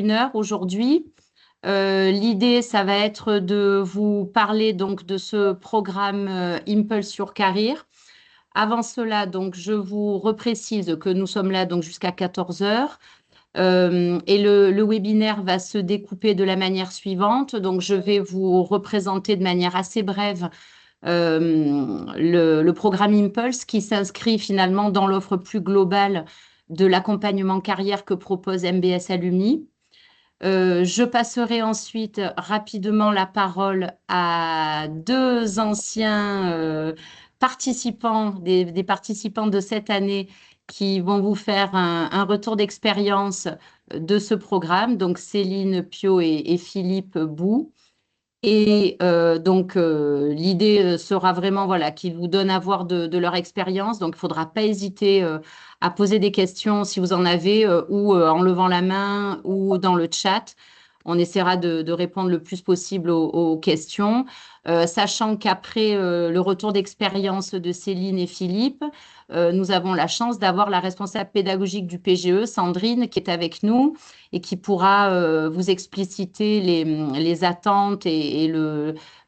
1 heure aujourd'hui. L'idée, ça va être de vous parler donc de ce programme Impulse Your Career. Avant cela, donc, je vous reprécise que nous sommes là donc jusqu'à 14 heures. Et le webinaire va se découper de la manière suivante. Donc, je vais vous représenter de manière assez brève le programme Impulse qui s'inscrit finalement dans l'offre plus globale de l'accompagnement carrière que propose MBS Alumni. Je passerai ensuite rapidement la parole à deux anciens participants, des participants de cette année qui vont vous faire un retour d'expérience de ce programme, donc Céline Pio et Philippe Bou. Et donc, l'idée sera vraiment voilà, qu'ils vous donnent à voir de leur expérience. Donc, il ne faudra pas hésiter à poser des questions si vous en avez, ou en levant la main ou dans le chat. On essaiera de répondre le plus possible aux questions, sachant qu'après le retour d'expérience de Céline et Philippe, nous avons la chance d'avoir la responsable pédagogique du PGE, Sandrine, qui est avec nous et qui pourra vous expliciter les attentes et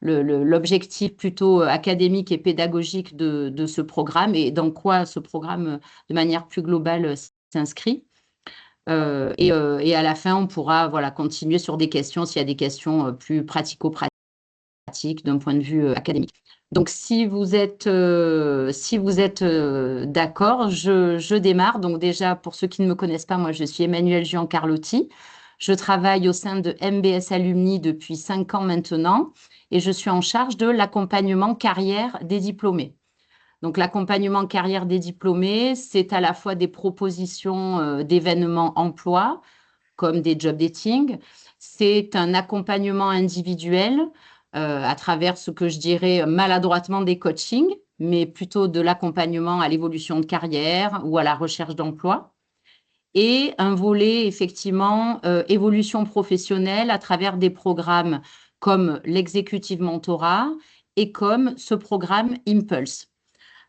l'objectif plutôt académique et pédagogique de ce programme et dans quoi ce programme, de manière plus globale, s'inscrit. Et à la fin, on pourra voilà, continuer sur des questions s'il y a des questions plus pratico-pratiques d'un point de vue académique. Donc, si vous êtes d'accord, je démarre. Donc, déjà, pour ceux qui ne me connaissent pas, moi, je suis Emmanuelle Giancarlotti. Je travaille au sein de MBS Alumni depuis 5 ans maintenant et je suis en charge de l'accompagnement carrière des diplômés. Donc, l'accompagnement carrière des diplômés, c'est à la fois des propositions d'événements emploi, comme des job dating. C'est un accompagnement individuel à travers ce que je dirais maladroitement des coachings, mais plutôt de l'accompagnement à l'évolution de carrière ou à la recherche d'emploi. Et un volet, effectivement, évolution professionnelle à travers des programmes comme l'executive mentorat et comme ce programme Impulse.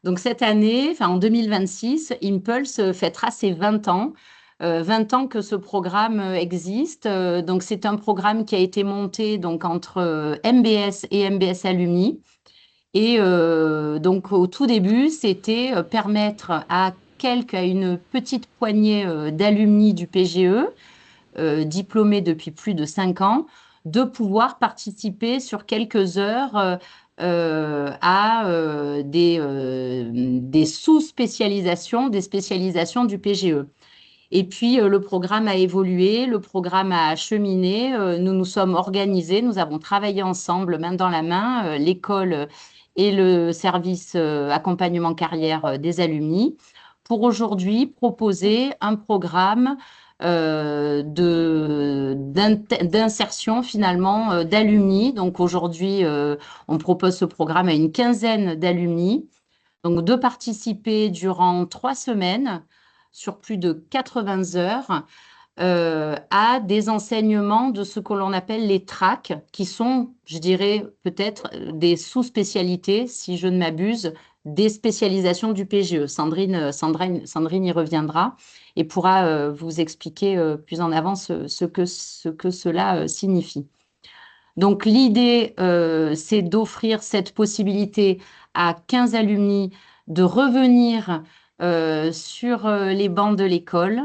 Donc, cette année, enfin en 2026, Impulse fêtera ses 20 ans. 20 ans que ce programme existe. Donc, c'est un programme qui a été monté donc, entre MBS et MBS Alumni. Et donc, au tout début, c'était permettre à une petite poignée d'alumni du PGE, diplômés depuis plus de 5 ans, de pouvoir participer sur quelques heures à des sous-spécialisations, des spécialisations du PGE. Et puis, le programme a évolué, le programme a cheminé, nous nous sommes organisés, nous avons travaillé ensemble, main dans la main, l'école et le service accompagnement carrière des alumni, pour aujourd'hui proposer un programme d'insertion finalement d'alumni. Donc aujourd'hui, on propose ce programme à une quinzaine d'alumni, donc de participer durant 3 semaines sur plus de 80 heures à des enseignements de ce que l'on appelle les tracks, qui sont, je dirais, peut-être des sous-spécialités, si je ne m'abuse, des spécialisations du PGE. Sandrine y reviendra et pourra vous expliquer plus en avant ce que cela signifie. Donc, l'idée, c'est d'offrir cette possibilité à 15 alumni de revenir sur les bancs de l'école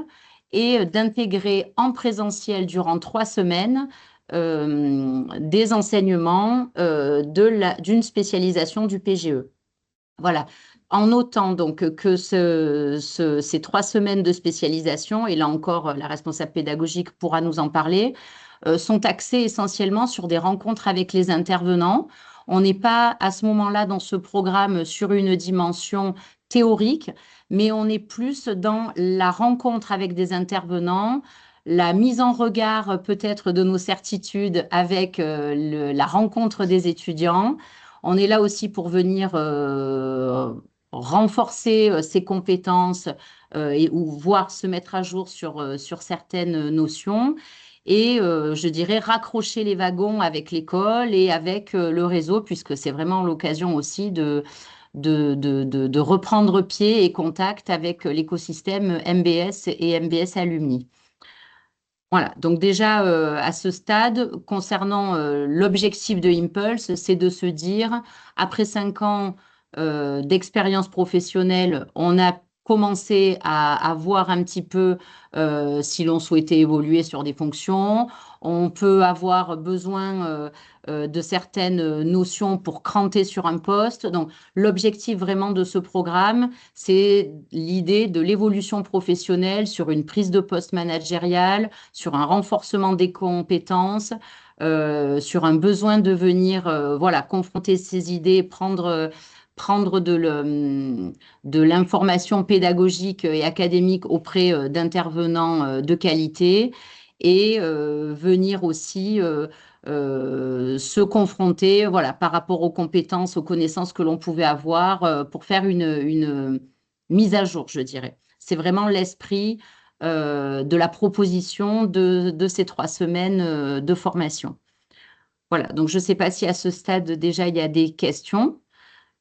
et d'intégrer en présentiel durant 3 semaines des enseignements d'une spécialisation du PGE. Voilà. En notant donc que ces 3 semaines de spécialisation, et là encore, la responsable pédagogique pourra nous en parler, sont axés essentiellement sur des rencontres avec les intervenants. On n'est pas à ce moment-là dans ce programme sur une dimension théorique, mais on est plus dans la rencontre avec des intervenants, la mise en regard peut-être de nos certitudes avec la rencontre des étudiants. On est là aussi pour venir renforcer ses compétences ou voir se mettre à jour sur certaines notions et je dirais raccrocher les wagons avec l'école et avec le réseau, puisque c'est vraiment l'occasion aussi de reprendre pied et contact avec l'écosystème MBS et MBS Alumni. Voilà, donc déjà à ce stade, concernant l'objectif de Impulse, c'est de se dire, après 5 ans d'expérience professionnelle, on a commencé à voir un petit peu si l'on souhaitait évoluer sur des fonctions. On peut avoir besoin de certaines notions pour cranter sur un poste. Donc l'objectif vraiment de ce programme, c'est l'idée de l'évolution professionnelle sur une prise de poste managériale, sur un renforcement des compétences, sur un besoin de venir voilà, confronter ses idées, prendre de l'information pédagogique et académique auprès d'intervenants de qualité et venir aussi se confronter voilà, par rapport aux compétences, aux connaissances que l'on pouvait avoir pour faire une mise à jour, je dirais. C'est vraiment l'esprit de la proposition de ces 3 semaines de formation. Voilà, donc je ne sais pas si à ce stade déjà il y a des questions,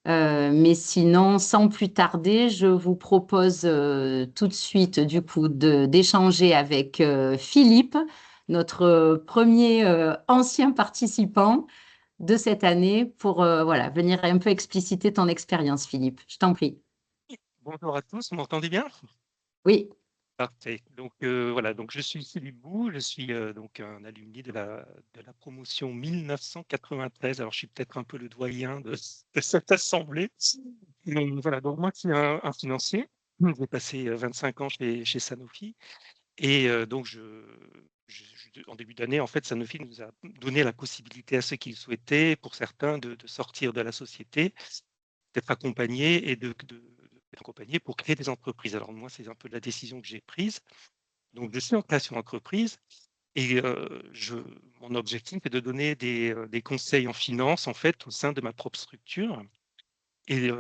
mais sinon, sans plus tarder, je vous propose tout de suite du coup d'échanger avec Philippe, notre premier ancien participant de cette année, pour voilà, venir un peu expliciter ton expérience, Philippe. Je t'en prie. Bonjour à tous, vous m'entendez bien? Oui, Parfait. Donc voilà, donc je suis Philippe Bou, je suis donc un alumni de la promotion 1993. Alors je suis peut-être un peu le doyen de cette assemblée. Voilà, donc moi je suis un financier. J'ai passé 25 ans chez Sanofi et donc en début d'année, en fait, Sanofi nous a donné la possibilité à ceux qui le souhaitaient, pour certains, de sortir de la société, d'être accompagnés et d'être accompagnés pour créer des entreprises. Alors moi, c'est un peu la décision que j'ai prise. Donc, je suis en création d'entreprise et mon objectif est de donner des conseils en finance, en fait, au sein de ma propre structure. Et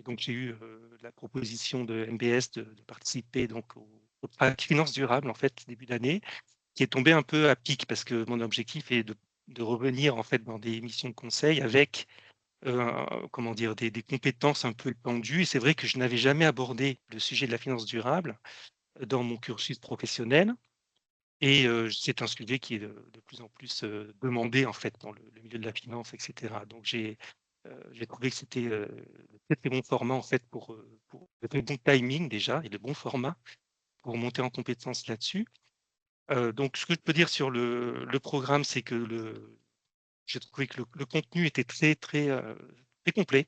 donc, j'ai eu la proposition de MBS de participer donc, au track finance durable, en fait, début d'année, qui est tombé un peu à pic parce que mon objectif est de revenir, en fait, dans des missions de conseil avec comment dire, des compétences un peu étendues. Et c'est vrai que je n'avais jamais abordé le sujet de la finance durable dans mon cursus professionnel. Et c'est un sujet qui est de plus en plus demandé en fait dans le milieu de la finance, etc. Donc j'ai trouvé que c'était très très bon format en fait pour le bon timing déjà et le bon format pour monter en compétence là-dessus. Donc ce que je peux dire sur le programme, c'est que j'ai trouvé que le contenu était très très très complet.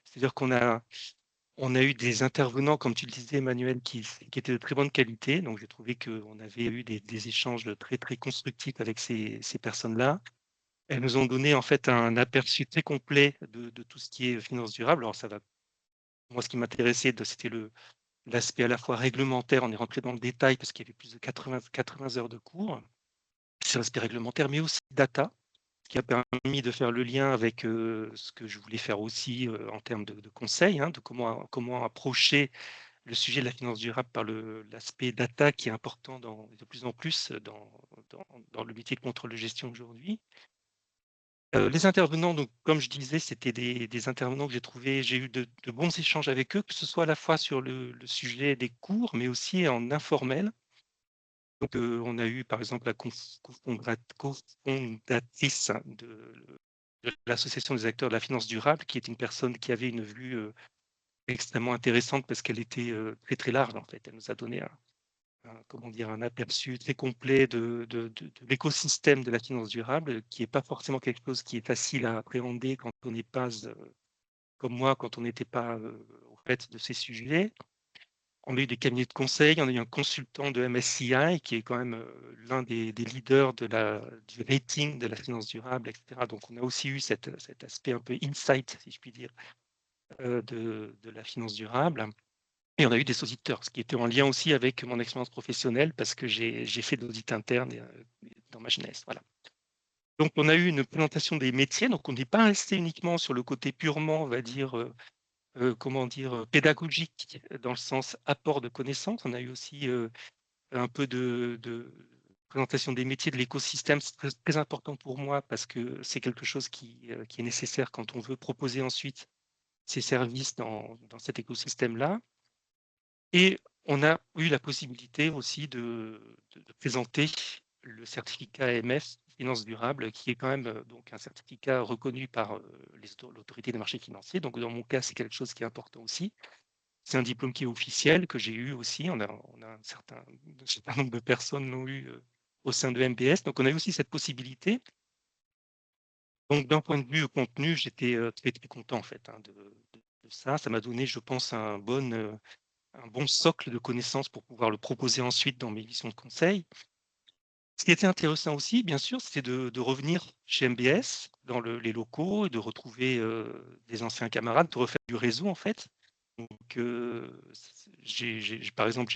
C'est-à-dire on a eu des intervenants, comme tu le disais, Emmanuel, qui étaient de très bonne qualité. Donc, j'ai trouvé qu'on avait eu des échanges très, très constructifs avec ces personnes-là. Elles nous ont donné en fait un aperçu très complet de tout ce qui est finance durable. Alors, moi, ce qui m'intéressait, c'était l'aspect à la fois réglementaire. On est rentré dans le détail parce qu'il y avait plus de 80 heures de cours. C'est l'aspect réglementaire, mais aussi data, ce qui a permis de faire le lien avec ce que je voulais faire aussi en termes de conseils, hein, de comment approcher le sujet de la finance durable par l'aspect data qui est important de plus en plus dans le métier de contrôle de gestion aujourd'hui. Les intervenants, donc, comme je disais, c'était des intervenants que j'ai eu de bons échanges avec eux, que ce soit à la fois sur le sujet des cours, mais aussi en informel. Donc, on a eu par exemple la cofondatrice de l'Association des acteurs de la finance durable, qui est une personne qui avait une vue extrêmement intéressante parce qu'elle était très très large en fait. Elle nous a donné comment dire, un aperçu très complet de l'écosystème de la finance durable, qui n'est pas forcément quelque chose qui est facile à appréhender quand on n'est pas, comme moi, quand on n'était pas au fait de ces sujets. On a eu des cabinets de conseil, on a eu un consultant de MSCI qui est quand même l'un des leaders du rating de la finance durable, etc. Donc, on a aussi eu cet aspect un peu insight, si je puis dire, de la finance durable. Et on a eu des auditeurs, ce qui était en lien aussi avec mon expérience professionnelle parce que j'ai fait de l'audit interne dans ma jeunesse. Voilà. Donc, on a eu une présentation des métiers. Donc, on n'est pas resté uniquement sur le côté purement, on va dire, comment dire, pédagogique dans le sens apport de connaissances. On a eu aussi un peu de présentation des métiers, de l'écosystème. C'est très, très important pour moi parce que c'est quelque chose qui est nécessaire quand on veut proposer ensuite ces services dans cet écosystème-là. Et on a eu la possibilité aussi de présenter le certificat AMF Finance Durable, qui est quand même donc un certificat reconnu par l'autorité des marchés financiers. Donc, dans mon cas, c'est quelque chose qui est important aussi. C'est un diplôme qui est officiel, que j'ai eu aussi. On a un certain nombre de personnes l'ont eu au sein de MBS. Donc, on a eu aussi cette possibilité. Donc, d'un point de vue contenu, j'étais très, très content en fait hein, de ça. Ça m'a donné, je pense, un bon socle de connaissances pour pouvoir le proposer ensuite dans mes missions de conseil. Ce qui était intéressant aussi, bien sûr, c'était de revenir chez MBS, dans les locaux, et de retrouver des anciens camarades, de refaire du réseau, en fait. Donc, par exemple,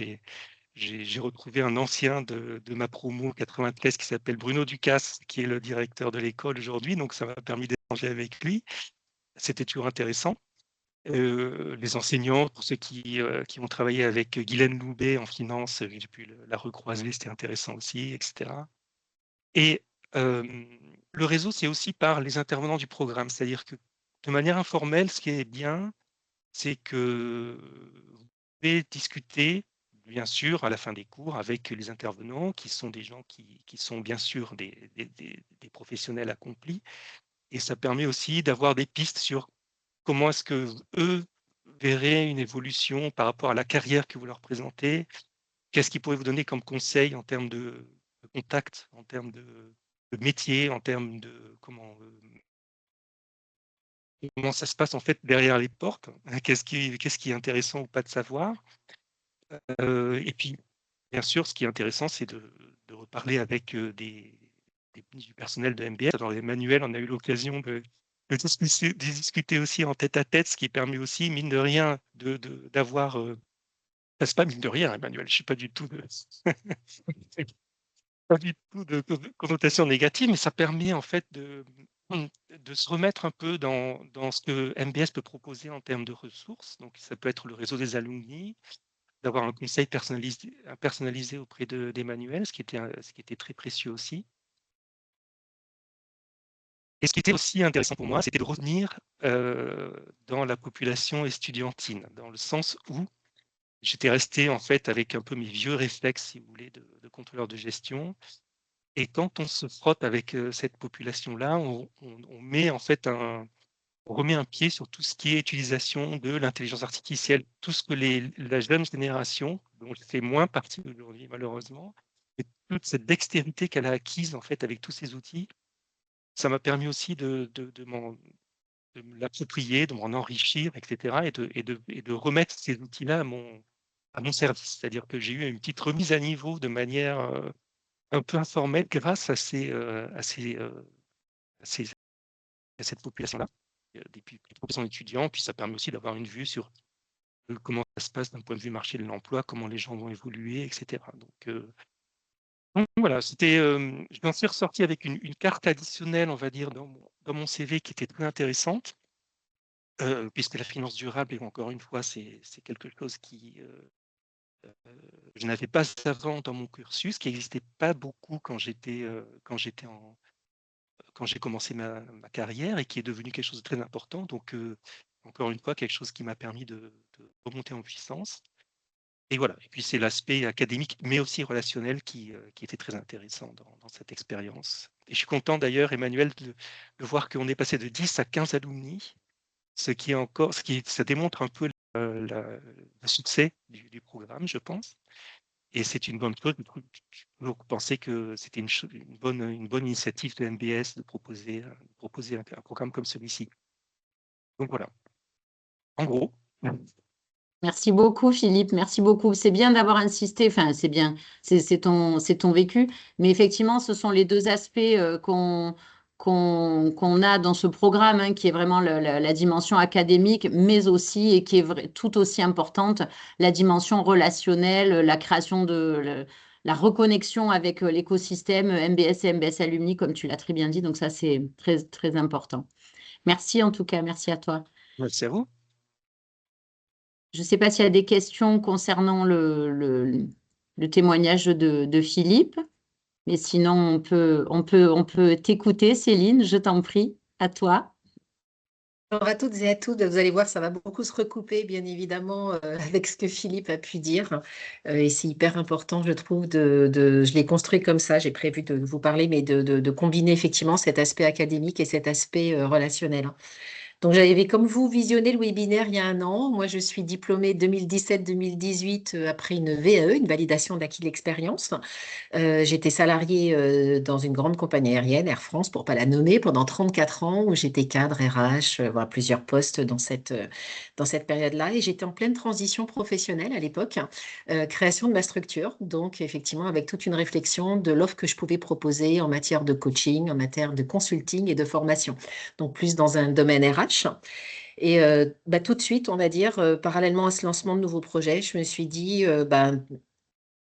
j'ai retrouvé un ancien de ma promo 93 qui s'appelle Bruno Ducasse, qui est le directeur de l'école aujourd'hui. Donc, ça m'a permis d'échanger avec lui. C'était toujours intéressant. Les enseignants, pour ceux qui ont travaillé avec Guylaine Loubet en finance, j'ai pu la recroiser, c'était intéressant aussi, etc. Et le réseau, c'est aussi par les intervenants du programme, c'est-à-dire que de manière informelle, ce qui est bien, c'est que vous pouvez discuter, bien sûr, à la fin des cours avec les intervenants, qui sont des gens qui sont bien sûr des professionnels accomplis, et ça permet aussi d'avoir des pistes sur comment est-ce que eux verraient une évolution par rapport à la carrière que vous leur présentez, qu'est-ce qu'ils pourraient vous donner comme conseil en termes de contact, en termes de métier, en termes de comment ça se passe en fait derrière les portes, hein, qu'est-ce qui est intéressant ou pas de savoir. Et puis, bien sûr, ce qui est intéressant, c'est de reparler avec du personnel de MBS. Dans les manuels, on a eu l'occasion de discuter aussi en tête-à-tête, ce qui permet aussi, mine de rien, d'avoir... enfin, c'est pas mine de rien, Emmanuel, je ne suis pas du tout pas du tout de connotation négative, mais ça permet en fait de se remettre un peu dans ce que MBS peut proposer en termes de ressources. Donc, ça peut être le réseau des alumni, d'avoir un conseil personnalisé auprès d'Emmanuel, ce qui était très précieux aussi. Et ce qui était aussi intéressant pour moi, c'était de revenir dans la population estudiantine, dans le sens où j'étais resté en fait avec un peu mes vieux réflexes, si vous voulez, de contrôleur de gestion. Et quand on se frotte avec cette population-là, on met en fait on remet un pied sur tout ce qui est utilisation de l'intelligence artificielle, tout ce que la jeune génération, dont je fais moins partie aujourd'hui malheureusement, et toute cette dextérité qu'elle a acquise en fait avec tous ces outils, ça m'a permis aussi de me l'approprier, de m'en enrichir, etc. Et de remettre ces outils-là à mon service. C'est-à-dire que j'ai eu une petite remise à niveau de manière un peu informelle grâce à cette population-là, des populations d'étudiants. Puis ça permet aussi d'avoir une vue sur comment ça se passe d'un point de vue marché de l'emploi, comment les gens vont évoluer, etc. Donc voilà, je m'en suis ressorti avec une carte additionnelle, on va dire, dans mon CV qui était très intéressante, puisque la finance durable, et encore une fois, c'est quelque chose je n'avais pas avant dans mon cursus, qui n'existait pas beaucoup quand j'ai commencé ma carrière et qui est devenu quelque chose de très important. Donc, encore une fois, quelque chose qui m'a permis de remonter en puissance. Et voilà. Et puis, c'est l'aspect académique, mais aussi relationnel qui était très intéressant dans cette expérience. Et je suis content d'ailleurs, Emmanuel, de voir qu'on est passé de 10 à 15 alumni, ça démontre un peu le succès du programme, je pense. Et c'est une bonne chose. J'ai toujours pensé que c'était une bonne initiative de MBS de proposer un programme comme celui-ci. Donc voilà, en gros. Merci beaucoup, Philippe. Merci beaucoup. C'est bien d'avoir insisté. Enfin, c'est bien. C'est ton vécu. Mais effectivement, ce sont les deux aspects qu'on a dans ce programme, hein, qui est vraiment la dimension académique, mais aussi, et qui est tout aussi importante, la dimension relationnelle, la création la reconnexion avec l'écosystème MBS et MBS Alumni, comme tu l'as très bien dit. Donc ça, c'est très, très important. Merci en tout cas. Merci à toi. Merci à vous. Je ne sais pas s'il y a des questions concernant le témoignage de Philippe, mais sinon on peut t'écouter, Céline, je t'en prie, à toi. Bonjour à toutes et à tous. Vous allez voir, ça va beaucoup se recouper, bien évidemment, avec ce que Philippe a pu dire. Et c'est hyper important, je trouve, je l'ai construit comme ça. J'ai prévu de vous parler, mais de combiner effectivement cet aspect académique et cet aspect relationnel. Donc, j'avais, comme vous, visionné le webinaire il y a un an. Moi, je suis diplômée 2017-2018 après une VAE, une validation d'acquis de l'expérience. J'étais salariée dans une grande compagnie aérienne, Air France, pour pas la nommer, pendant 34 ans, où j'étais cadre RH, voilà, plusieurs postes dans cette période-là. Et j'étais en pleine transition professionnelle à l'époque, création de ma structure. Donc, effectivement, avec toute une réflexion de l'offre que je pouvais proposer en matière de coaching, en matière de consulting et de formation. Donc, plus dans un domaine RH. Et tout de suite, on va dire, parallèlement à ce lancement de nouveaux projets, je me suis dit,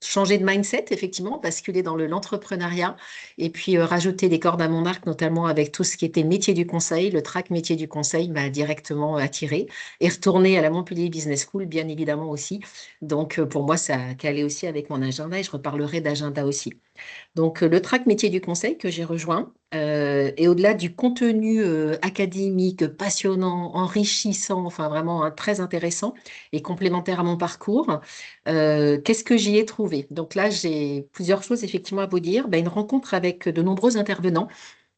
changer de mindset, effectivement, basculer dans l'entrepreneuriat et puis rajouter des cordes à mon arc, notamment avec tout ce qui était métier du conseil. Le track métier du conseil m'a directement attiré et retourner à la Montpellier Business School, bien évidemment aussi. Donc, pour moi, ça calait aussi avec mon agenda et je reparlerai d'agenda aussi. Donc, le track métier du conseil que j'ai rejoint, et au-delà du contenu académique passionnant, enrichissant, enfin vraiment hein, très intéressant et complémentaire à mon parcours, qu'est-ce que j'y ai trouvé? Donc là, j'ai plusieurs choses effectivement à vous dire. Ben, une rencontre avec de nombreux intervenants.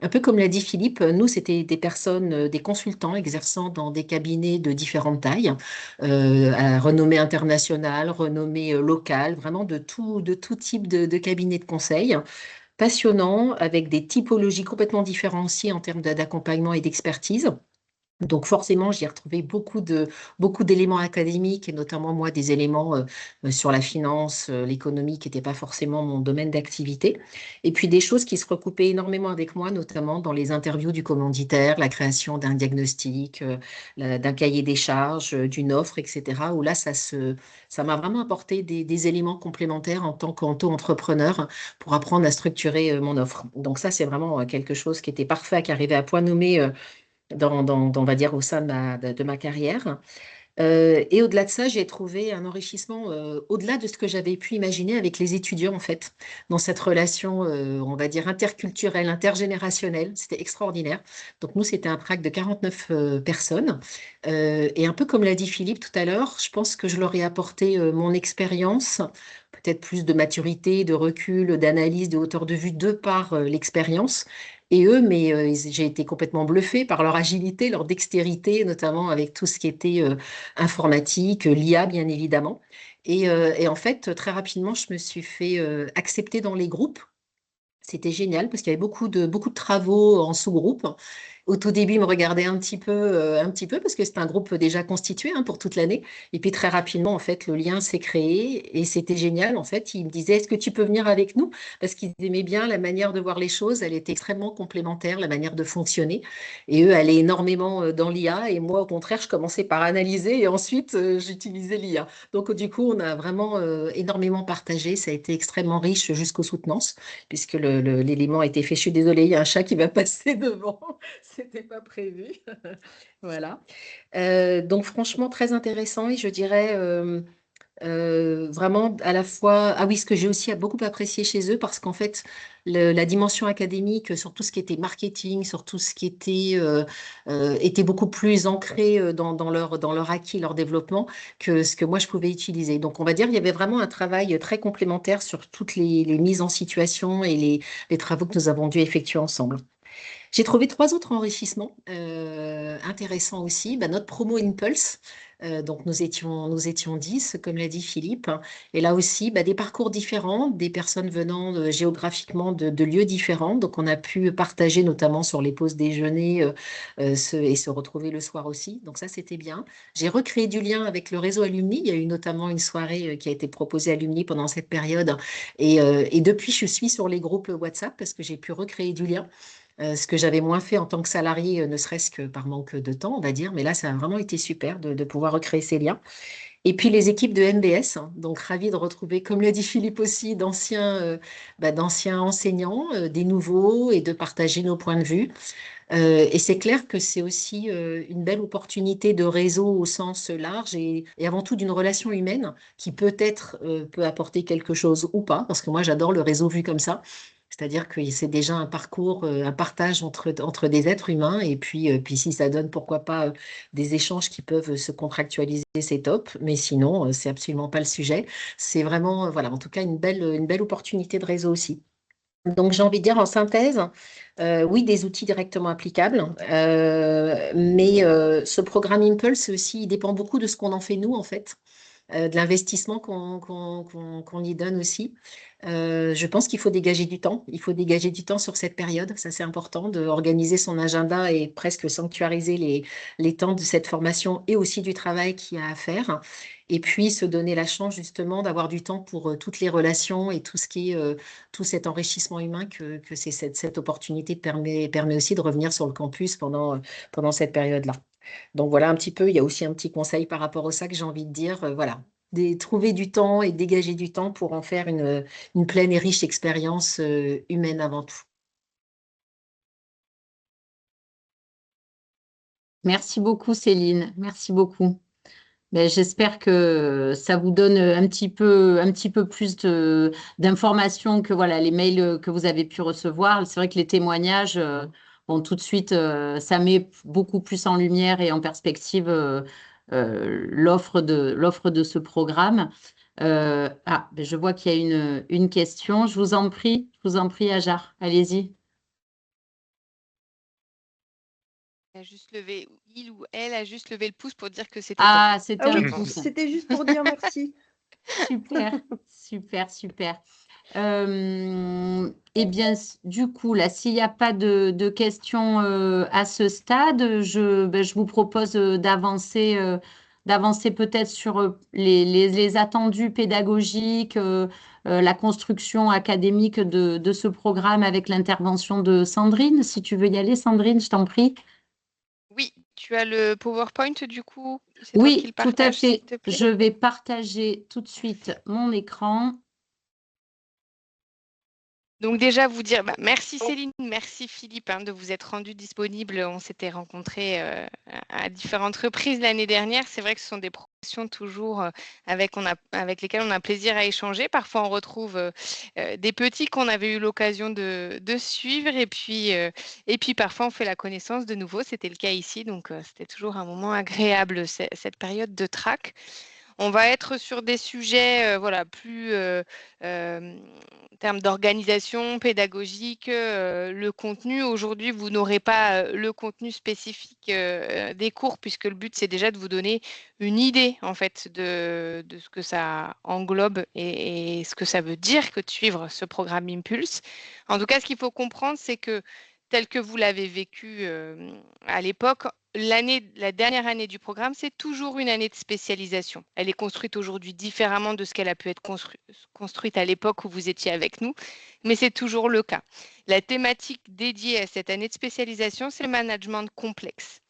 Un peu comme l'a dit Philippe, nous, c'était des personnes, des consultants exerçant dans des cabinets de différentes tailles, à renommée internationale, renommée locale, vraiment de tout type de cabinets de conseil passionnant, avec des typologies complètement différenciées en termes d'accompagnement et d'expertise. Donc forcément, j'y ai retrouvé beaucoup d'éléments académiques et notamment moi des éléments sur la finance, l'économie qui n'étaient pas forcément mon domaine d'activité. Et puis des choses qui se recoupaient énormément avec moi, notamment dans les interviews du commanditaire, la création d'un diagnostic, d'un cahier des charges, d'une offre, etc. Où là, ça m'a vraiment apporté des éléments complémentaires en tant qu'auto-entrepreneur pour apprendre à structurer mon offre. Donc ça, c'est vraiment quelque chose qui était parfait, qui arrivait à point nommé on va dire, au sein de ma carrière. Et au-delà de ça, j'ai trouvé un enrichissement au-delà de ce que j'avais pu imaginer avec les étudiants, en fait, dans cette relation, on va dire, interculturelle, intergénérationnelle. C'était extraordinaire. Donc, nous, c'était un track de 49 personnes. Et un peu comme l'a dit Philippe tout à l'heure, je pense que je leur ai apporté mon expérience, peut-être plus de maturité, de recul, d'analyse, de hauteur de vue, de par l'expérience. Et eux, mais j'ai été complètement bluffée par leur agilité, leur dextérité, notamment avec tout ce qui était informatique, l'IA bien évidemment. Et en fait, très rapidement, je me suis fait accepter dans les groupes. C'était génial parce qu'il y avait beaucoup de travaux en sous-groupe. Au tout début, ils me regardaient un petit peu parce que c'était un groupe déjà constitué hein, pour toute l'année. Et puis très rapidement, en fait, le lien s'est créé et c'était génial. En fait, ils me disaient, est-ce que tu peux venir avec nous? Parce qu'ils aimaient bien la manière de voir les choses. Elle était extrêmement complémentaire, la manière de fonctionner. Et eux allaient énormément dans l'IA et moi, au contraire, je commençais par analyser et ensuite j'utilisais l'IA. Donc du coup, on a vraiment énormément partagé. Ça a été extrêmement riche jusqu'aux soutenances puisque l'élément a été fait. Je suis désolée, il y a un chat qui va passer devant. C'était pas prévu. Voilà. Donc franchement, très intéressant et je dirais vraiment à la fois, ah oui, ce que j'ai aussi beaucoup apprécié chez eux, parce qu'en fait, la dimension académique sur tout ce qui était marketing, sur tout ce qui était beaucoup plus ancré dans leur acquis, leur développement, que ce que moi je pouvais utiliser. Donc, on va dire, il y avait vraiment un travail très complémentaire sur toutes les mises en situation et les travaux que nous avons dû effectuer ensemble. J'ai trouvé trois autres enrichissements intéressants aussi. Bah, notre promo Impulse, donc nous étions 10, comme l'a dit Philippe. Et là aussi, bah, des parcours différents, des personnes venant géographiquement de lieux différents. Donc on a pu partager notamment sur les pauses déjeuner et se retrouver le soir aussi. Donc ça, c'était bien. J'ai recréé du lien avec le réseau Alumni. Il y a eu notamment une soirée qui a été proposée à Alumni pendant cette période. Et depuis, je suis sur les groupes WhatsApp parce que j'ai pu recréer du lien. Ce que j'avais moins fait en tant que salarié, ne serait-ce que par manque de temps, on va dire. Mais là, ça a vraiment été super de pouvoir recréer ces liens. Et puis les équipes de MBS, hein, donc ravi de retrouver, comme l'a dit Philippe aussi, d'anciens enseignants, des nouveaux, et de partager nos points de vue. Et c'est clair que c'est aussi une belle opportunité de réseau au sens large et avant tout d'une relation humaine qui peut-être peut apporter quelque chose ou pas, parce que moi j'adore le réseau vu comme ça. C'est-à-dire que c'est déjà un parcours, un partage entre des êtres humains. Et puis si ça donne, pourquoi pas, des échanges qui peuvent se contractualiser, c'est top. Mais sinon, c'est absolument pas le sujet. C'est vraiment, voilà, en tout cas, une belle opportunité de réseau aussi. Donc, j'ai envie de dire en synthèse, oui, des outils directement applicables, mais ce programme Impulse aussi, il dépend beaucoup de ce qu'on en fait nous, en fait, de l'investissement qu'on y donne aussi. Je pense qu'il faut dégager du temps. Il faut dégager du temps sur cette période. Ça, c'est important d'organiser son agenda et presque sanctuariser les temps de cette formation et aussi du travail qu'il y a à faire. Et puis, se donner la chance justement d'avoir du temps pour toutes les relations et tout ce qui est tout cet enrichissement humain que cette opportunité permet aussi de revenir sur le campus pendant cette période-là. Donc voilà un petit peu, il y a aussi un petit conseil par rapport au ça que j'ai envie de dire, voilà, trouver du temps et dégager du temps pour en faire une pleine et riche expérience humaine avant tout. Merci beaucoup, Céline. Merci beaucoup. Ben, j'espère que ça vous donne un petit peu plus d'informations que voilà, les mails que vous avez pu recevoir. C'est vrai que les témoignages, bon, tout de suite, ça met beaucoup plus en lumière et en perspective l'offre de ce programme. Ben, je vois qu'il y a une question. Je vous en prie, Ajar, allez-y. Il ou elle a juste levé le pouce pour dire que c'était top. Ah, c'était Ah un oui, pouce. c'était juste pour dire merci. Super, super, super. Eh bien, du coup, là, s'il n'y a pas de questions à ce stade, ben, je vous propose d'avancer peut-être sur les attendus pédagogiques, la construction académique de ce programme avec l'intervention de Sandrine. Si tu veux y aller, Sandrine, je t'en prie. Oui, tu as le PowerPoint du coup. C'est toi qui Oui, le tout à partages, fait. s'il te plaît. Je vais partager tout de suite mon écran. Donc déjà vous dire merci Céline, merci Philippe de vous être rendu disponible. On s'était rencontrés à différentes reprises l'année dernière. C'est vrai que ce sont des professions toujours avec lesquelles on a plaisir à échanger. Parfois on retrouve des petits qu'on avait eu l'occasion de suivre et puis parfois on fait la connaissance de nouveau. C'était le cas ici, donc c'était toujours un moment agréable cette période de track. On va être sur des sujets voilà, plus en termes d'organisation pédagogique, le contenu. Aujourd'hui, vous n'aurez pas le contenu spécifique des cours, puisque le but, c'est déjà de vous donner une idée en fait, de ce que ça englobe et ce que ça veut dire que de suivre ce programme Impulse. En tout cas, ce qu'il faut comprendre, c'est que tel que vous l'avez vécu à l'époque, la dernière année du programme, c'est toujours une année de spécialisation. Elle est construite aujourd'hui différemment de ce qu'elle a pu être construite à l'époque où vous étiez avec nous, mais c'est toujours le cas. La thématique dédiée à cette année de spécialisation, c'est le management complexe.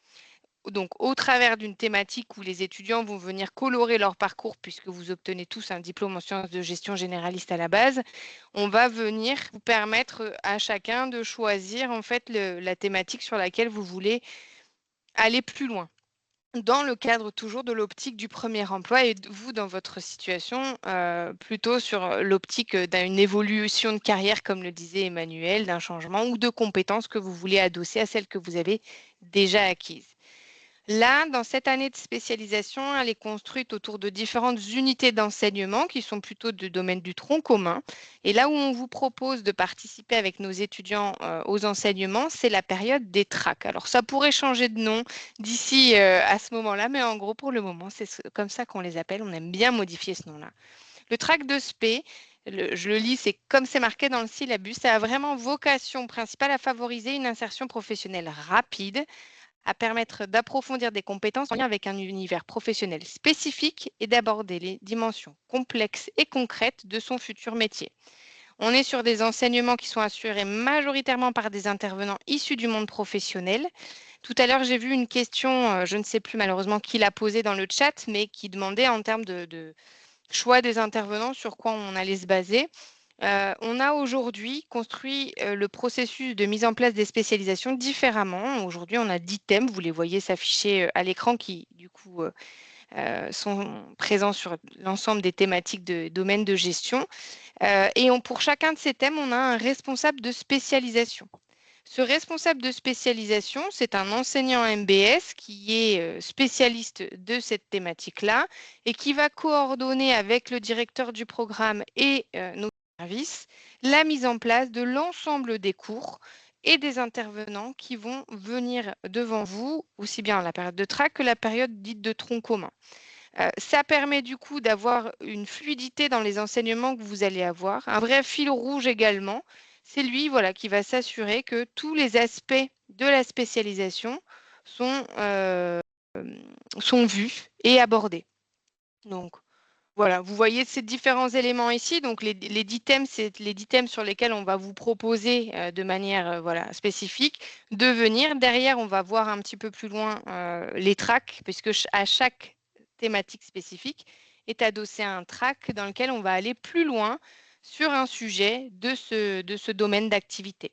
Donc, au travers d'une thématique où les étudiants vont venir colorer leur parcours, puisque vous obtenez tous un diplôme en sciences de gestion généraliste à la base, on va venir vous permettre à chacun de choisir en fait la thématique sur laquelle vous voulez aller plus loin, dans le cadre toujours de l'optique du premier emploi et vous, dans votre situation, plutôt sur l'optique d'une évolution de carrière, comme le disait Emmanuel, d'un changement ou de compétences que vous voulez adosser à celles que vous avez déjà acquises. Là, dans cette année de spécialisation, elle est construite autour de différentes unités d'enseignement qui sont plutôt du domaine du tronc commun. Et là où on vous propose de participer avec nos étudiants aux enseignements, c'est la période des tracks. Alors, ça pourrait changer de nom d'ici à ce moment-là, mais en gros, pour le moment, c'est comme ça qu'on les appelle. On aime bien modifier ce nom-là. Le track de spé, je le lis, c'est comme c'est marqué dans le syllabus, ça a vraiment vocation principale à favoriser une insertion professionnelle rapide, à permettre d'approfondir des compétences en lien avec un univers professionnel spécifique et d'aborder les dimensions complexes et concrètes de son futur métier. On est sur des enseignements qui sont assurés majoritairement par des intervenants issus du monde professionnel. Tout à l'heure, j'ai vu une question, je ne sais plus malheureusement qui l'a posée dans le chat, mais qui demandait en termes de choix des intervenants sur quoi on allait se baser. On a aujourd'hui construit le processus de mise en place des spécialisations différemment. Aujourd'hui, on a 10 thèmes, vous les voyez s'afficher à l'écran qui, du coup, sont présents sur l'ensemble des thématiques de domaine de gestion. Et pour chacun de ces thèmes, on a un responsable de spécialisation. Ce responsable de spécialisation, c'est un enseignant MBS qui est spécialiste de cette thématique-là et qui va coordonner avec le directeur du programme et nos services la mise en place de l'ensemble des cours et des intervenants qui vont venir devant vous, aussi bien la période de track que la période dite de tronc commun. Ça permet du coup d'avoir une fluidité dans les enseignements que vous allez avoir, un vrai fil rouge également. C'est lui qui va s'assurer que tous les aspects de la spécialisation sont vus et abordés. Donc, voilà, vous voyez ces différents éléments ici. Donc, les 10 thèmes, c'est les 10 thèmes sur lesquels on va vous proposer de manière spécifique de venir. Derrière, on va voir un petit peu plus loin les tracks, puisque à chaque thématique spécifique est adossé à un track dans lequel on va aller plus loin sur un sujet de ce domaine d'activité.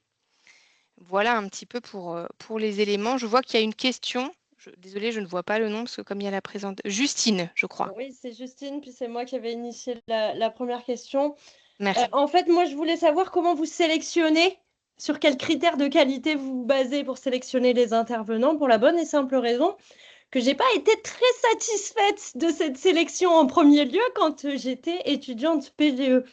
Voilà un petit peu pour les éléments. Je vois qu'il y a une question. Désolée, je ne vois pas le nom parce que comme il y a la présente... Justine, je crois. Oui, c'est Justine, puis c'est moi qui avais initié la première question. Merci. En fait, moi, je voulais savoir comment vous sélectionnez, sur quels critères de qualité vous vous basez pour sélectionner les intervenants, pour la bonne et simple raison que j'ai pas été très satisfaite de cette sélection en premier lieu quand j'étais étudiante PGE.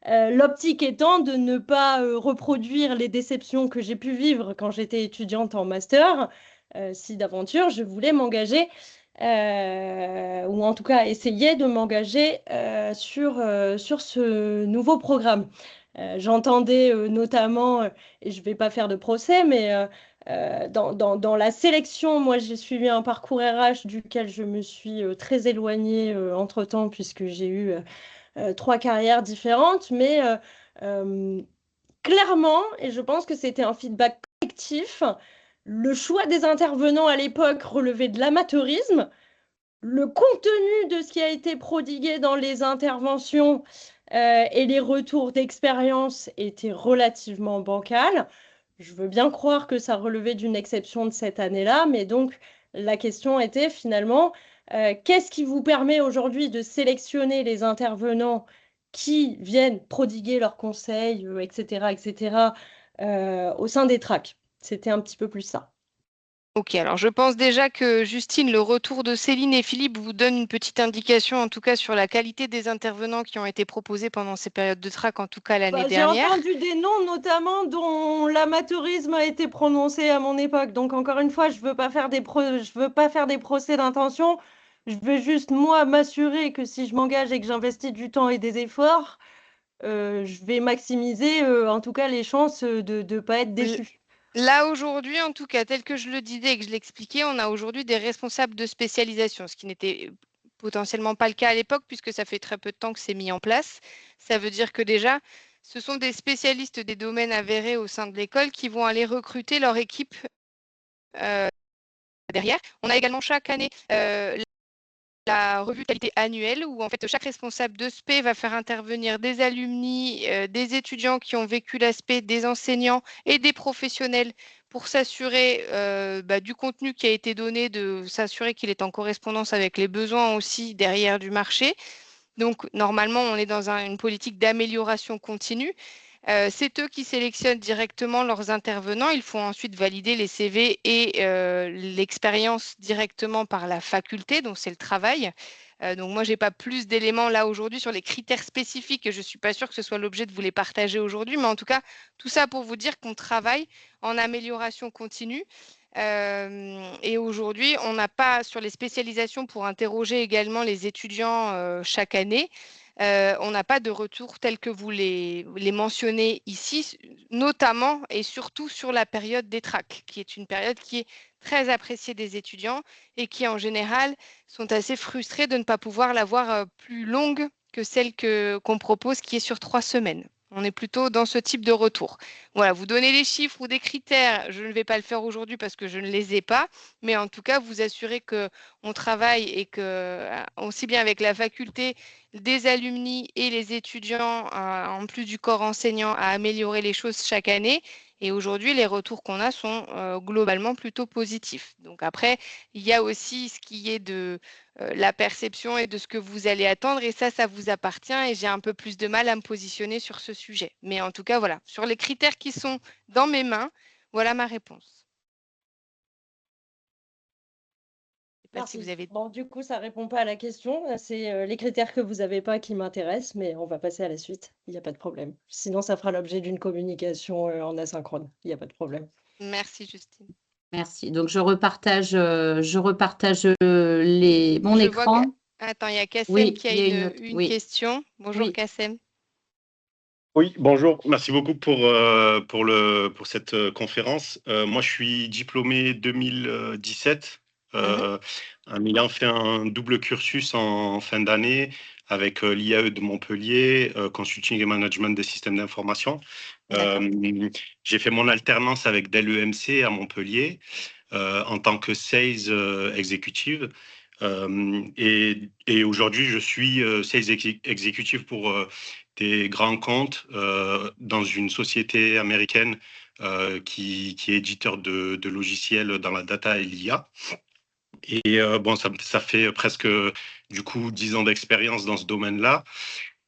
L'optique étant de ne pas reproduire les déceptions que j'ai pu vivre quand j'étais étudiante en master. Si d'aventure je voulais m'engager, ou en tout cas essayer de m'engager sur ce nouveau programme. J'entendais notamment, et je ne vais pas faire de procès, mais dans la sélection, moi j'ai suivi un parcours RH duquel je me suis très éloignée entre-temps puisque j'ai eu 3 carrières différentes, mais clairement, et je pense que c'était un feedback collectif, le choix des intervenants à l'époque relevait de l'amateurisme. Le contenu de ce qui a été prodigué dans les interventions et les retours d'expérience était relativement bancal. Je veux bien croire que ça relevait d'une exception de cette année-là, mais donc la question était finalement, qu'est-ce qui vous permet aujourd'hui de sélectionner les intervenants qui viennent prodiguer leurs conseils, etc., au sein des tracks? C'était un petit peu plus ça. Ok, alors je pense déjà que Justine, le retour de Céline et Philippe vous donne une petite indication, en tout cas sur la qualité des intervenants qui ont été proposés pendant ces périodes de track, en tout cas l'année dernière. J'ai entendu des noms, notamment dont l'amateurisme a été prononcé à mon époque. Donc encore une fois, je veux pas faire des procès d'intention. Je veux juste moi m'assurer que si je m'engage et que j'investis du temps et des efforts, je vais maximiser en tout cas les chances de ne pas être déçu. Là, aujourd'hui, en tout cas, tel que je le disais et que je l'expliquais, on a aujourd'hui des responsables de spécialisation, ce qui n'était potentiellement pas le cas à l'époque, puisque ça fait très peu de temps que c'est mis en place. Ça veut dire que déjà, ce sont des spécialistes des domaines avérés au sein de l'école qui vont aller recruter leur équipe derrière. On a également chaque année la revue de qualité annuelle où en fait chaque responsable de spé va faire intervenir des alumni, des étudiants qui ont vécu l'aspect, des enseignants et des professionnels pour s'assurer du contenu qui a été donné, de s'assurer qu'il est en correspondance avec les besoins aussi derrière du marché. Donc normalement, on est dans une politique d'amélioration continue. C'est eux qui sélectionnent directement leurs intervenants. Ils font ensuite valider les CV et l'expérience directement par la faculté, donc c'est le travail. Donc moi, je n'ai pas plus d'éléments là aujourd'hui sur les critères spécifiques et je ne suis pas sûre que ce soit l'objet de vous les partager aujourd'hui. Mais en tout cas, tout ça pour vous dire qu'on travaille en amélioration continue. Et aujourd'hui, on n'a pas sur les spécialisations pour interroger également les étudiants chaque année. On n'a pas de retour tel que vous les mentionnez ici, notamment et surtout sur la période des tracks, qui est une période qui est très appréciée des étudiants et qui, en général, sont assez frustrés de ne pas pouvoir l'avoir plus longue que celle qu'on propose, qui est sur 3 semaines. On est plutôt dans ce type de retour. Voilà, vous donnez les chiffres ou des critères. Je ne vais pas le faire aujourd'hui parce que je ne les ai pas, mais en tout cas, vous assurez qu'on travaille et que, aussi bien avec la faculté, des alumni et les étudiants, en plus du corps enseignant, à améliorer les choses chaque année. Et aujourd'hui, les retours qu'on a sont globalement plutôt positifs. Donc après, il y a aussi ce qui est de la perception et de ce que vous allez attendre. Et ça vous appartient. Et j'ai un peu plus de mal à me positionner sur ce sujet. Mais en tout cas, voilà, sur les critères qui sont dans mes mains, voilà ma réponse. Je sais pas si Merci. vous avez... Bon, du coup, ça répond pas à la question. C'est les critères que vous n'avez pas qui m'intéressent, mais on va passer à la suite. Il n'y a pas de problème. Sinon, ça fera l'objet d'une communication en asynchrone. Il n'y a pas de problème. Merci, Justine. Merci. Donc, je repartage mon Je vois que... écran. Attends, il y a Kassem Oui, qui a il y a une autre. une Oui, question. Bonjour, oui. Kassem. Oui, bonjour. Merci beaucoup pour cette conférence. Moi, je suis diplômé 2017, en ayant fait un double cursus en fin d'année avec l'IAE de Montpellier, Consulting et Management des systèmes d'information. D'accord. J'ai fait mon alternance avec Dell EMC à Montpellier en tant que Sales Executive. Et aujourd'hui, je suis Sales Executive pour des grands comptes dans une société américaine qui est éditeur de logiciels dans la data et l'IA. Et bon, ça fait presque du coup 10 ans d'expérience dans ce domaine-là.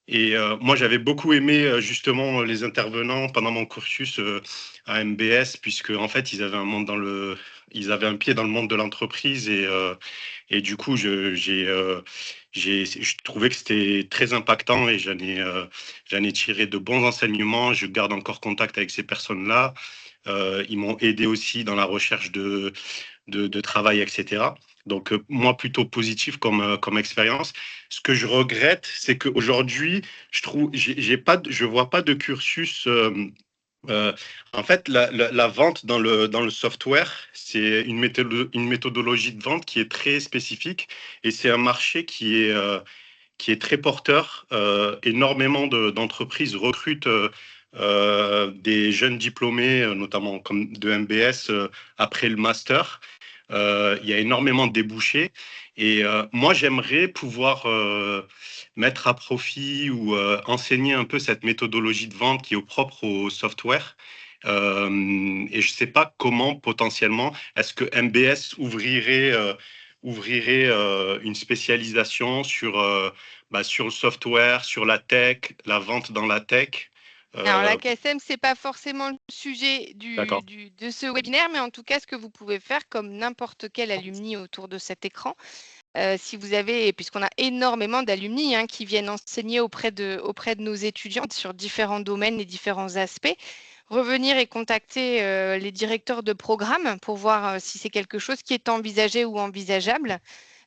Et moi, j'avais beaucoup aimé justement les intervenants pendant mon cursus à MBS, puisque en fait, ils avaient un pied dans le monde de l'entreprise et du coup, je trouvais que c'était très impactant et j'en ai tiré de bons enseignements. Je garde encore contact avec ces personnes-là. Ils m'ont aidé aussi dans la recherche de travail, etc. Donc, moi, plutôt positif comme expérience. Ce que je regrette, c'est qu'aujourd'hui, je vois pas de cursus. En fait, la vente dans le software, c'est une méthodologie de vente qui est très spécifique et c'est un marché qui est très porteur. Énormément d'entreprises recrutent des jeunes diplômés, notamment comme de MBS, après le master. Il y a énormément de débouchés. Et moi, j'aimerais pouvoir mettre à profit ou enseigner un peu cette méthodologie de vente qui est propre au software. Et je ne sais pas comment potentiellement, est-ce que MBS ouvrirait une spécialisation sur le software, sur la tech, la vente dans la tech. Alors, la KSM, ce n'est pas forcément le sujet D'accord. de ce webinaire, mais en tout cas, ce que vous pouvez faire, comme n'importe quel alumni autour de cet écran, si vous avez, puisqu'on a énormément d'alumni qui viennent enseigner auprès de nos étudiantes sur différents domaines et différents aspects, revenir et contacter les directeurs de programme pour voir si c'est quelque chose qui est envisagé ou envisageable.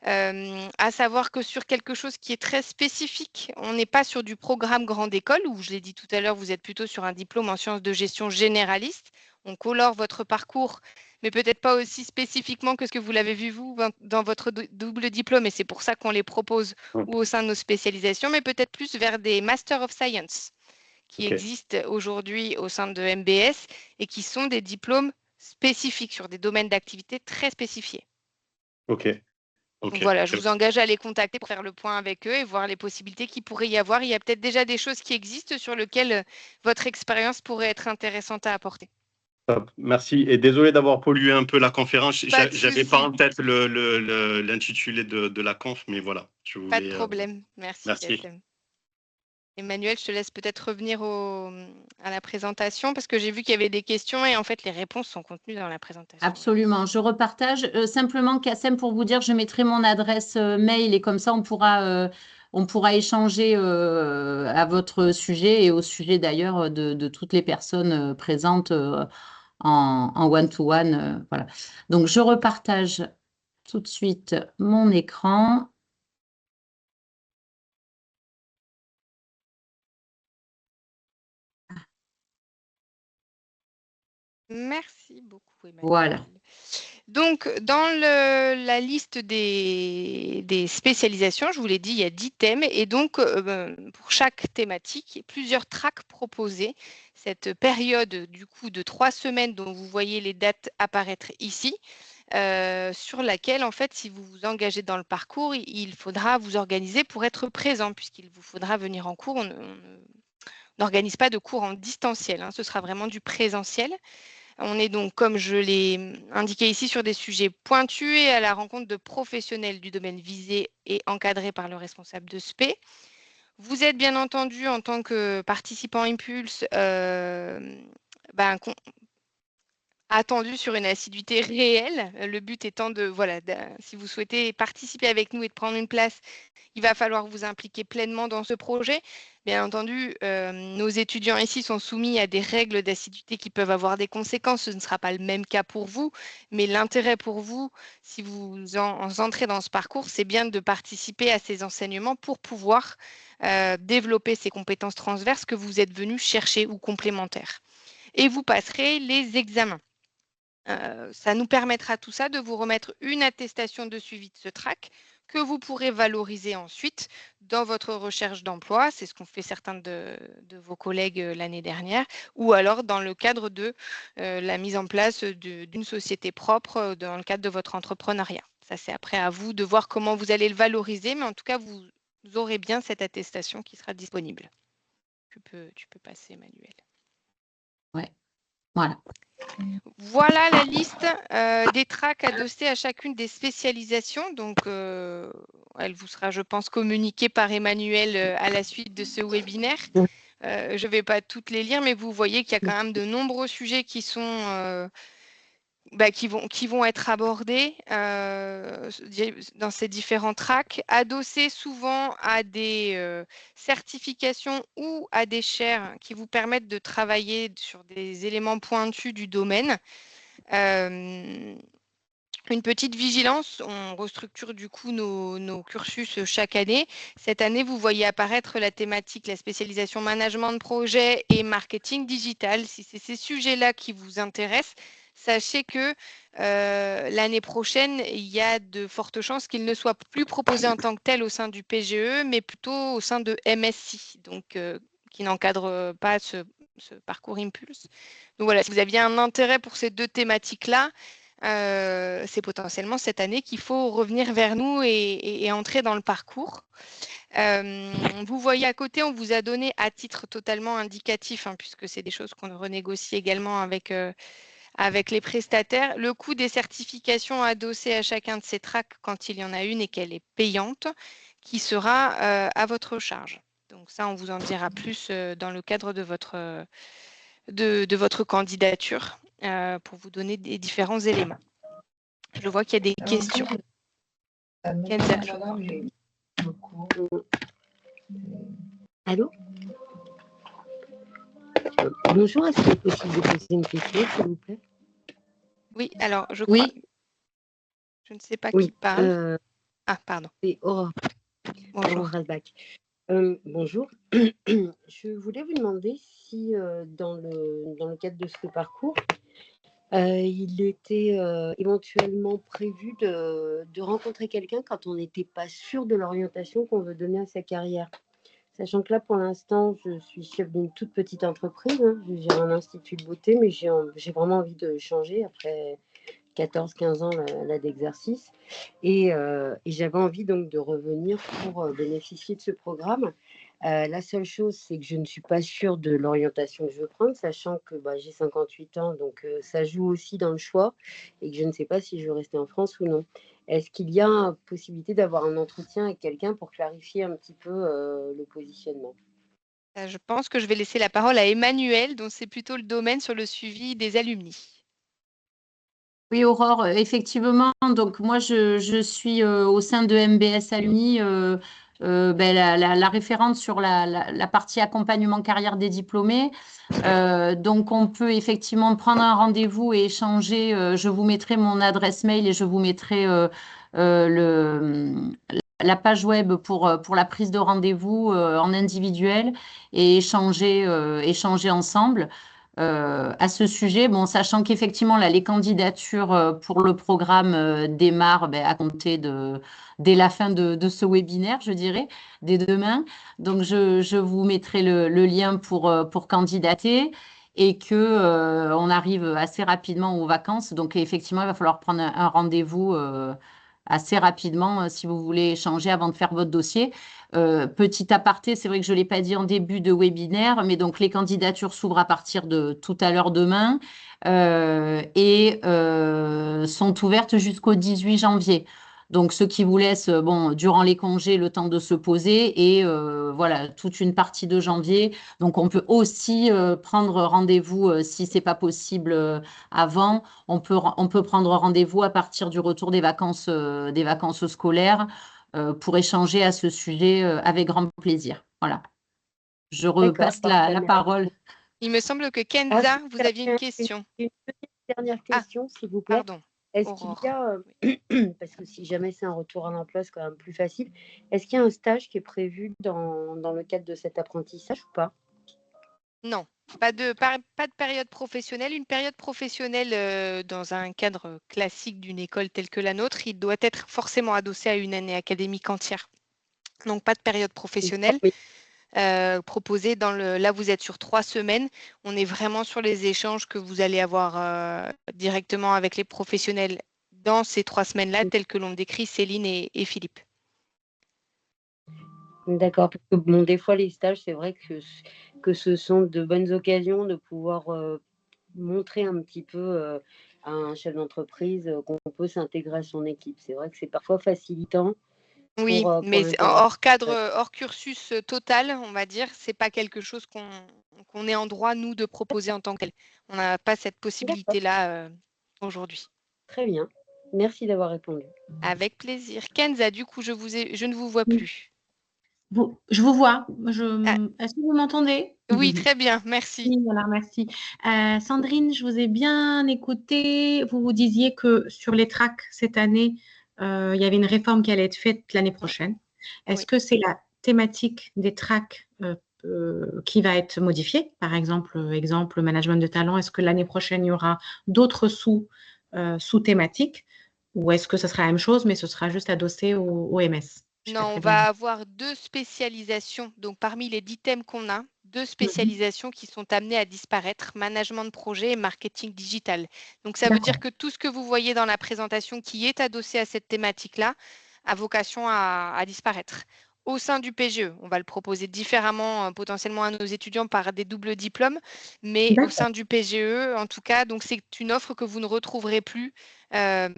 À savoir que sur quelque chose qui est très spécifique, on n'est pas sur du programme grande école, où je l'ai dit tout à l'heure, vous êtes plutôt sur un diplôme en sciences de gestion généraliste. On colore votre parcours, mais peut-être pas aussi spécifiquement que ce que vous l'avez vu, vous, dans votre double diplôme, et c'est pour ça qu'on les propose ou au sein de nos spécialisations, mais peut-être plus vers des Master of Science qui existent aujourd'hui au sein de MBS et qui sont des diplômes spécifiques sur des domaines d'activité très spécifiés. Ok. Donc voilà, je vous engage à les contacter pour faire le point avec eux et voir les possibilités qu'il pourrait y avoir. Il y a peut-être déjà des choses qui existent sur lesquelles votre expérience pourrait être intéressante à apporter. Top. Merci. Et désolé d'avoir pollué un peu la conférence. Pas de J'avais pas souci. en tête l'intitulé de la conf, mais voilà. Pas de problème. Merci, merci. Kassem. Emmanuel, je te laisse peut-être revenir à la présentation parce que j'ai vu qu'il y avait des questions et en fait, les réponses sont contenues dans la présentation. Absolument. Je repartage. Simplement, Kassem, pour vous dire, je mettrai mon adresse mail et comme ça, on pourra échanger à votre sujet et au sujet d'ailleurs de toutes les personnes présentes en one-to-one. Voilà. Donc, je repartage tout de suite mon écran. Merci beaucoup, Emmanuel. Voilà. Donc, dans la liste des spécialisations, je vous l'ai dit, il y a 10 thèmes. Et donc, pour chaque thématique, il y a plusieurs tracks proposés. Cette période, du coup, de 3 semaines dont vous voyez les dates apparaître ici, sur laquelle, en fait, si vous vous engagez dans le parcours, il faudra vous organiser pour être présent, puisqu'il vous faudra venir en cours. n'organise pas de cours en distanciel, hein, ce sera vraiment du présentiel. On est donc, comme je l'ai indiqué ici, sur des sujets pointus et à la rencontre de professionnels du domaine visé et encadrés par le responsable de SPE. Vous êtes bien entendu, en tant que participant Impulse, attendu sur une assiduité réelle. Le but étant si vous souhaitez participer avec nous et de prendre une place, il va falloir vous impliquer pleinement dans ce projet. Bien entendu, nos étudiants ici sont soumis à des règles d'assiduité qui peuvent avoir des conséquences. Ce ne sera pas le même cas pour vous, mais l'intérêt pour vous, si vous entrez dans ce parcours, c'est bien de participer à ces enseignements pour pouvoir développer ces compétences transverses que vous êtes venus chercher ou complémentaires. Et vous passerez les examens. Ça nous permettra tout ça de vous remettre une attestation de suivi de ce track que vous pourrez valoriser ensuite dans votre recherche d'emploi. C'est ce qu'ont fait certains de vos collègues l'année dernière, ou alors dans le cadre de la mise en place d'une société propre dans le cadre de votre entrepreneuriat. Ça, c'est après à vous de voir comment vous allez le valoriser, mais en tout cas, vous aurez bien cette attestation qui sera disponible. Tu peux passer, Emmanuel. Ouais, voilà. Voilà la liste des tracks adossés à chacune des spécialisations. Donc, elle vous sera, je pense, communiquée par Emmanuel à la suite de ce webinaire. Je ne vais pas toutes les lire, mais vous voyez qu'il y a quand même de nombreux sujets qui sont qui vont être abordés dans ces différents tracks, adossés souvent à des certifications ou à des chaires qui vous permettent de travailler sur des éléments pointus du domaine. Une petite vigilance, on restructure du coup nos cursus chaque année. Cette année, vous voyez apparaître la thématique, la spécialisation management de projet et marketing digital. Si c'est ces sujets-là qui vous intéressent, sachez que l'année prochaine, il y a de fortes chances qu'ils ne soient plus proposés en tant que tels au sein du PGE, mais plutôt au sein de MSI, donc qui n'encadre pas ce parcours Impulse. Donc voilà, si vous aviez un intérêt pour ces deux thématiques-là, c'est potentiellement cette année qu'il faut revenir vers nous et entrer dans le parcours. Vous voyez à côté, on vous a donné à titre totalement indicatif, puisque c'est des choses qu'on renégocie également avec les prestataires, le coût des certifications adossées à chacun de ces tracks quand il y en a une et qu'elle est payante, qui sera à votre charge. Donc ça, on vous en dira plus dans le cadre de votre candidature pour vous donner des différents éléments. Je vois qu'il y a des questions. Kenza, je crois. Allô? Bonjour, est-ce qu'il est possible de poser une question, s'il vous plaît? Oui, alors je crois. Oui. Je ne sais pas qui parle. Ah, pardon. C'est Aurore. Bonjour. Aurore Rasbach. Bonjour. Je voulais vous demander si dans le cadre de ce parcours, il était éventuellement prévu de rencontrer quelqu'un quand on n'était pas sûr de l'orientation qu'on veut donner à sa carrière. Sachant que là, pour l'instant, je suis chef d'une toute petite entreprise. Je gère un institut de beauté, mais j'ai vraiment envie de changer après 14-15 ans là d'exercice. Et j'avais envie donc de revenir pour bénéficier de ce programme. La seule chose, c'est que je ne suis pas sûre de l'orientation que je veux prendre, sachant que j'ai 58 ans, donc ça joue aussi dans le choix, et que je ne sais pas si je veux rester en France ou non. Est-ce qu'il y a une possibilité d'avoir un entretien avec quelqu'un pour clarifier un petit peu le positionnement? Je pense que je vais laisser la parole à Emmanuel, dont c'est plutôt le domaine sur le suivi des alumni. Oui, Aurore, effectivement, donc moi je suis au sein de MBS Alumni la référente sur la partie accompagnement carrière des diplômés. Donc on peut effectivement prendre un rendez-vous et échanger. Je vous mettrai mon adresse mail et je vous mettrai la page web pour la prise de rendez-vous en individuel et échanger ensemble. À ce sujet, bon, sachant qu'effectivement, là, les candidatures pour le programme démarrent à compter dès la fin de ce webinaire, je dirais, dès demain. Donc, je vous mettrai le lien pour candidater et qu'on arrive assez rapidement aux vacances. Donc, effectivement, il va falloir prendre un rendez-vous assez rapidement si vous voulez échanger avant de faire votre dossier. Petit aparté, c'est vrai que je ne l'ai pas dit en début de webinaire, mais donc les candidatures s'ouvrent à partir de tout à l'heure demain et sont ouvertes jusqu'au 18 janvier. Donc, ce qui vous laisse, bon, durant les congés, le temps de se poser et voilà, toute une partie de janvier. Donc, on peut aussi prendre rendez-vous si c'est pas possible avant. On peut prendre rendez-vous à partir du retour des vacances scolaires pour échanger à ce sujet avec grand plaisir. Voilà. Je D'accord, repasse parfait. la parole. Il me semble que Ah, Kenza, vous juste aviez une question. une petite dernière Ah, question, s'il vous plaît. pardon, Est-ce qu'il Aurore. y a, Oui. parce que si jamais c'est un retour à l'emploi, c'est quand même plus facile, est-ce qu'il y a un stage qui est prévu dans le cadre de cet apprentissage ou pas? Non, pas de période professionnelle. Une période professionnelle dans un cadre classique d'une école telle que la nôtre, il doit être forcément adossé à une année académique entière. Donc, pas de période professionnelle Oui. proposée là, vous êtes sur 3 semaines. On est vraiment sur les échanges que vous allez avoir directement avec les professionnels dans ces 3 semaines-là, telles que l'ont décrit Céline et Philippe. D'accord, parce que bon, des fois, les stages, c'est vrai que ce sont de bonnes occasions de pouvoir montrer un petit peu à un chef d'entreprise qu'on peut s'intégrer à son équipe. C'est vrai que c'est parfois facilitant Oui, pour mais l'intégration. hors cadre, hors cursus total, on va dire, c'est pas quelque chose qu'on est en droit, nous, de proposer en tant que tel. On n'a pas cette D'accord, possibilité-là aujourd'hui. très bien. Merci d'avoir répondu. Avec plaisir. Kenza, du coup, je ne vous vois plus. Je vous vois. Ah, Est-ce que vous m'entendez? oui, très bien, merci. Oui, voilà, merci. Sandrine, je vous ai bien écouté. Vous disiez que sur les tracks cette année, il y avait une réforme qui allait être faite l'année prochaine. Est-ce Oui. que c'est la thématique des tracks qui va être modifiée? Par exemple, management de talent, est-ce que l'année prochaine, il y aura d'autres sous-thématiques ou est-ce que ce sera la même chose, mais ce sera juste adossé au MS? Je sais pas Non, très on bien. va avoir 2 spécialisations. Donc, parmi les 10 thèmes qu'on a, 2 spécialisations qui sont amenées à disparaître, management de projet et marketing digital. Donc, ça veut dire D'accord. que tout ce que vous voyez dans la présentation qui est adossé à cette thématique-là a vocation à disparaître. Au sein du PGE, on va le proposer différemment potentiellement à nos étudiants par des doubles diplômes, mais au D'accord. sein du PGE, en tout cas, donc c'est une offre que vous ne retrouverez plus dans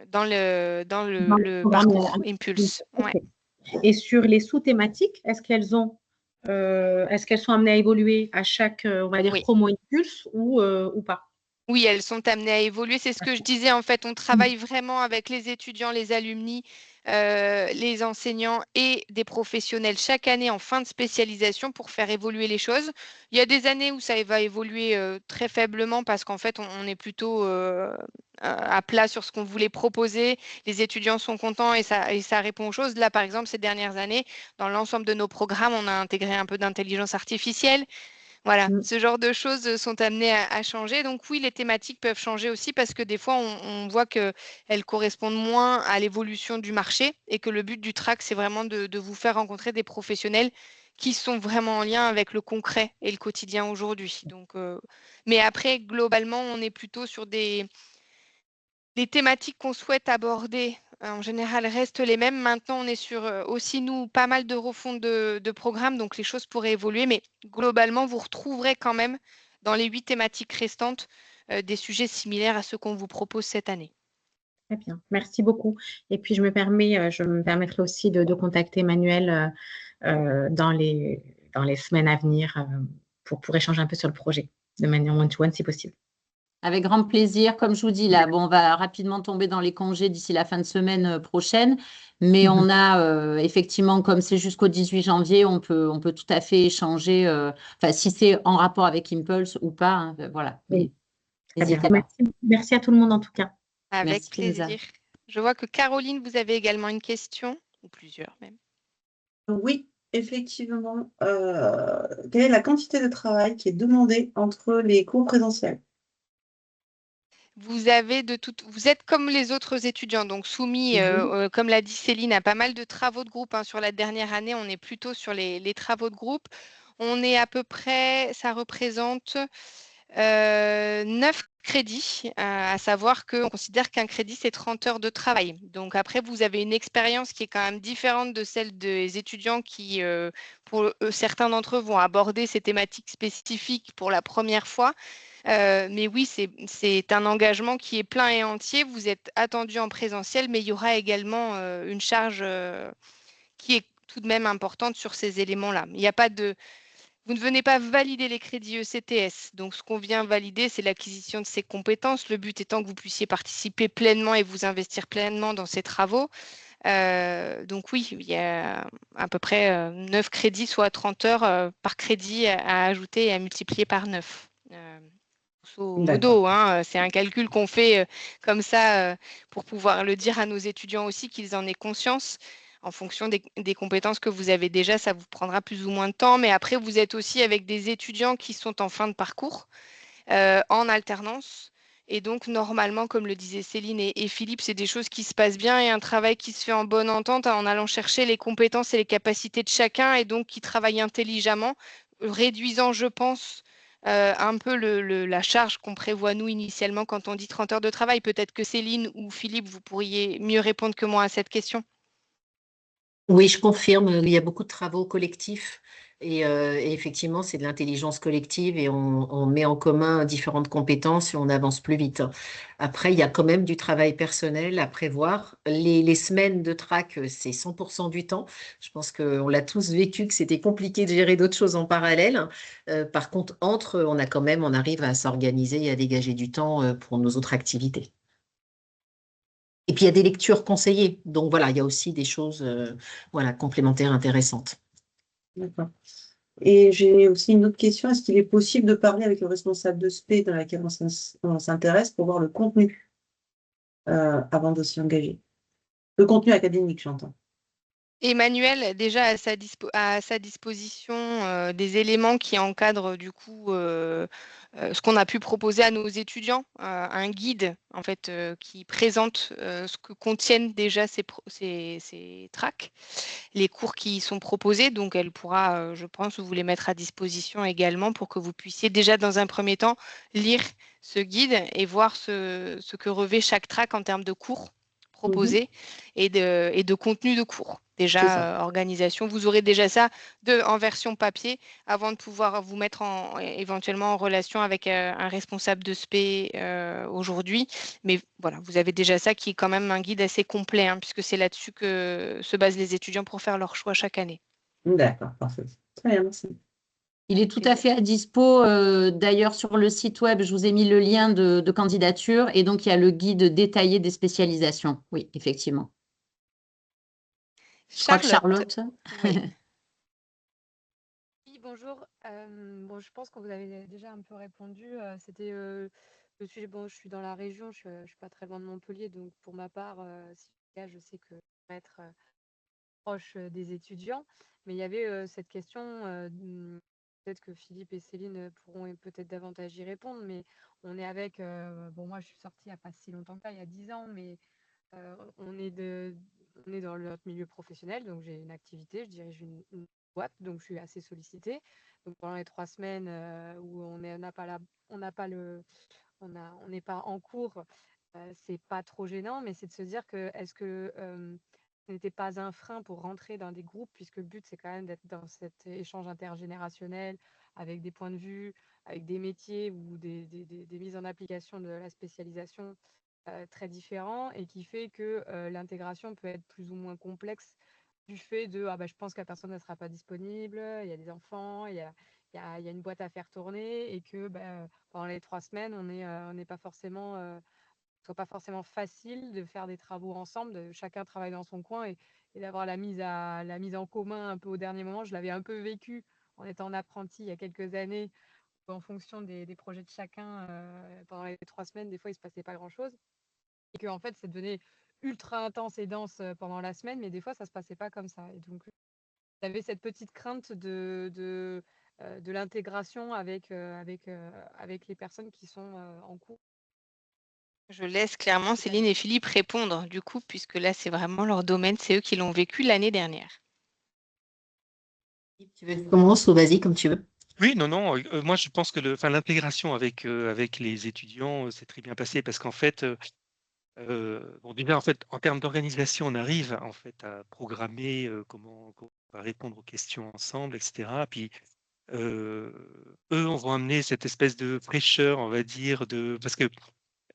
Dans le le programme, parcours Impulse. Ouais. ok. Et sur les sous-thématiques, est-ce qu'elles sont amenées à évoluer à chaque, on va dire, Oui. promo impulse ou pas? Oui, elles sont amenées à évoluer. C'est ce que je disais. En fait, on travaille vraiment avec les étudiants, les alumni, les enseignants et des professionnels chaque année en fin de spécialisation pour faire évoluer les choses. Il y a des années où ça va évoluer très faiblement parce qu'en fait, on est plutôt à plat sur ce qu'on voulait proposer. Les étudiants sont contents et ça répond aux choses. Là, par exemple, ces dernières années, dans l'ensemble de nos programmes, on a intégré un peu d'intelligence artificielle. Voilà, ce genre de choses sont amenées à changer. Donc oui, les thématiques peuvent changer aussi parce que des fois, on voit qu'elles correspondent moins à l'évolution du marché et que le but du track, c'est vraiment de vous faire rencontrer des professionnels qui sont vraiment en lien avec le concret et le quotidien aujourd'hui. Donc, mais après, globalement, on est plutôt sur les thématiques qu'on souhaite aborder, en général, restent les mêmes. Maintenant, on est sur aussi, nous, pas mal de refonte de programmes, donc les choses pourraient évoluer, mais globalement, vous retrouverez quand même dans les 8 thématiques restantes des sujets similaires à ceux qu'on vous propose cette année. Très bien, merci beaucoup. Et puis, je me permettrai aussi de contacter Emmanuel dans les semaines à venir pour échanger un peu sur le projet, de manière one-to-one si possible. Avec grand plaisir. Comme je vous dis, là, bon, on va rapidement tomber dans les congés d'ici la fin de semaine prochaine. Mais on a effectivement, comme c'est jusqu'au 18 janvier, on peut tout à fait échanger, enfin, si c'est en rapport avec Impulse ou pas, hein, voilà. Oui, Mais très bien. n'hésitez pas. Merci à tout le monde en tout cas. Avec Merci, Kenza. plaisir. Je vois que Caroline, vous avez également une question, ou plusieurs même. Oui, effectivement. Quelle est la quantité de travail qui est demandée entre les cours présentiels? Vous êtes comme les autres étudiants, donc soumis, comme l'a dit Céline, à pas mal de travaux de groupe. Sur la dernière année, on est plutôt sur les travaux de groupe. On est à peu près, ça représente 9 crédits, à savoir qu'on considère qu'un crédit, c'est 30 heures de travail. Donc après, vous avez une expérience qui est quand même différente de celle des étudiants qui, pour certains d'entre eux, vont aborder ces thématiques spécifiques pour la première fois. Mais oui, c'est un engagement qui est plein et entier. Vous êtes attendu en présentiel, mais il y aura également une charge qui est tout de même importante sur ces éléments-là. Il n'y a pas de... Vous ne venez pas valider les crédits ECTS. Donc, ce qu'on vient valider, c'est l'acquisition de ces compétences. Le but étant que vous puissiez participer pleinement et vous investir pleinement dans ces travaux. Donc oui, il y a à peu près 9 crédits, soit 30 heures par crédit à ajouter et à multiplier par 9. Grosso modo, hein, c'est un calcul qu'on fait comme ça pour pouvoir le dire à nos étudiants aussi, qu'ils en aient conscience. En fonction des compétences que vous avez déjà, ça vous prendra plus ou moins de temps. Mais après, vous êtes aussi avec des étudiants qui sont en fin de parcours, en alternance. Et donc, normalement, comme le disaient Céline et Philippe, c'est des choses qui se passent bien et un travail qui se fait en bonne entente en allant chercher les compétences et les capacités de chacun et donc qui travaille intelligemment, réduisant, je pense, un peu la charge qu'on prévoit nous initialement quand on dit 30 heures de travail. Peut-être que Céline ou Philippe, vous pourriez mieux répondre que moi à cette question. Oui, je confirme, il y a beaucoup de travaux collectifs et effectivement, c'est de l'intelligence collective et on met en commun différentes compétences et on avance plus vite. Après, il y a quand même du travail personnel à prévoir. Les semaines de track, c'est 100% du temps. Je pense qu'on l'a tous vécu, que c'était compliqué de gérer d'autres choses en parallèle. Par contre, on arrive à s'organiser et à dégager du temps pour nos autres activités. Et puis, il y a des lectures conseillées. Donc, voilà, il y a aussi des choses complémentaires intéressantes. D'accord. Et j'ai aussi une autre question. Est-ce qu'il est possible de parler avec le responsable de SP dans laquelle on s'intéresse pour voir le contenu avant de s'y engager? Le contenu académique, j'entends. Emmanuel, déjà à sa disposition des éléments qui encadrent du coup ce qu'on a pu proposer à nos étudiants, un guide en fait qui présente ce que contiennent déjà ces tracks, les cours qui y sont proposés. Donc elle pourra, je pense, vous les mettre à disposition également pour que vous puissiez déjà dans un premier temps lire ce guide et voir ce que revêt chaque track en termes de cours proposés et de contenu de cours. Déjà, organisation, vous aurez déjà ça en version papier avant de pouvoir vous mettre éventuellement en relation avec un responsable de SP aujourd'hui. Mais voilà, vous avez déjà ça qui est quand même un guide assez complet, hein, puisque c'est là-dessus que se basent les étudiants pour faire leur choix chaque année. D'accord, parfait. Très bien, merci. Il est tout à fait à dispo. D'ailleurs, sur le site web, je vous ai mis le lien de candidature et donc il y a le guide détaillé des spécialisations. Oui, effectivement. Je crois que Charlotte. Oui. Oui, bonjour. Bon, je pense que vous avez déjà un peu répondu. C'était le sujet. Bon, je suis dans la région, je suis pas très loin de Montpellier, donc pour ma part, je sais que je vais être proche des étudiants. Mais il y avait cette question. Peut-être que Philippe et Céline pourront peut-être davantage y répondre, mais on est avec. Bon, moi, je suis sortie il n'y a pas si longtemps que ça, il y a 10 ans, mais on est dans notre milieu professionnel, donc j'ai une activité, je dirige une boîte, donc je suis assez sollicitée. Donc pendant les 3 semaines où on n'est pas en cours, c'est pas trop gênant, mais c'est de se dire que est-ce que ce n'était pas un frein pour rentrer dans des groupes, puisque le but c'est quand même d'être dans cet échange intergénérationnel avec des points de vue, avec des métiers ou des mises en application de la spécialisation très différent et qui fait que l'intégration peut être plus ou moins complexe du fait de je pense que la personne ne sera pas disponible, il y a des enfants, il y a une boîte à faire tourner et que pendant les 3 semaines, on n'est pas forcément, soit pas forcément facile de faire des travaux ensemble, chacun travaille dans son coin et d'avoir la mise en commun un peu au dernier moment. Je l'avais un peu vécu en étant apprenti il y a quelques années, en fonction des projets de chacun, pendant les 3 semaines, des fois, il ne se passait pas grand-chose. Et que en fait, ça devenait ultra intense et dense pendant la semaine, mais des fois, ça ne se passait pas comme ça. Et donc, tu avais cette petite crainte de l'intégration avec les personnes qui sont en cours. Je laisse clairement Céline et Philippe répondre, du coup, puisque là, c'est vraiment leur domaine, c'est eux qui l'ont vécu l'année dernière. Tu veux que je commence ou vas-y comme tu veux. Oui, non, non. Moi, je pense que l'intégration avec les étudiants s'est très bien passée parce qu'en fait, bon, déjà, en fait, en termes d'organisation, on arrive en fait à programmer comment on va répondre aux questions ensemble, etc. Puis eux, on va amener cette espèce de fraîcheur, on va dire, parce que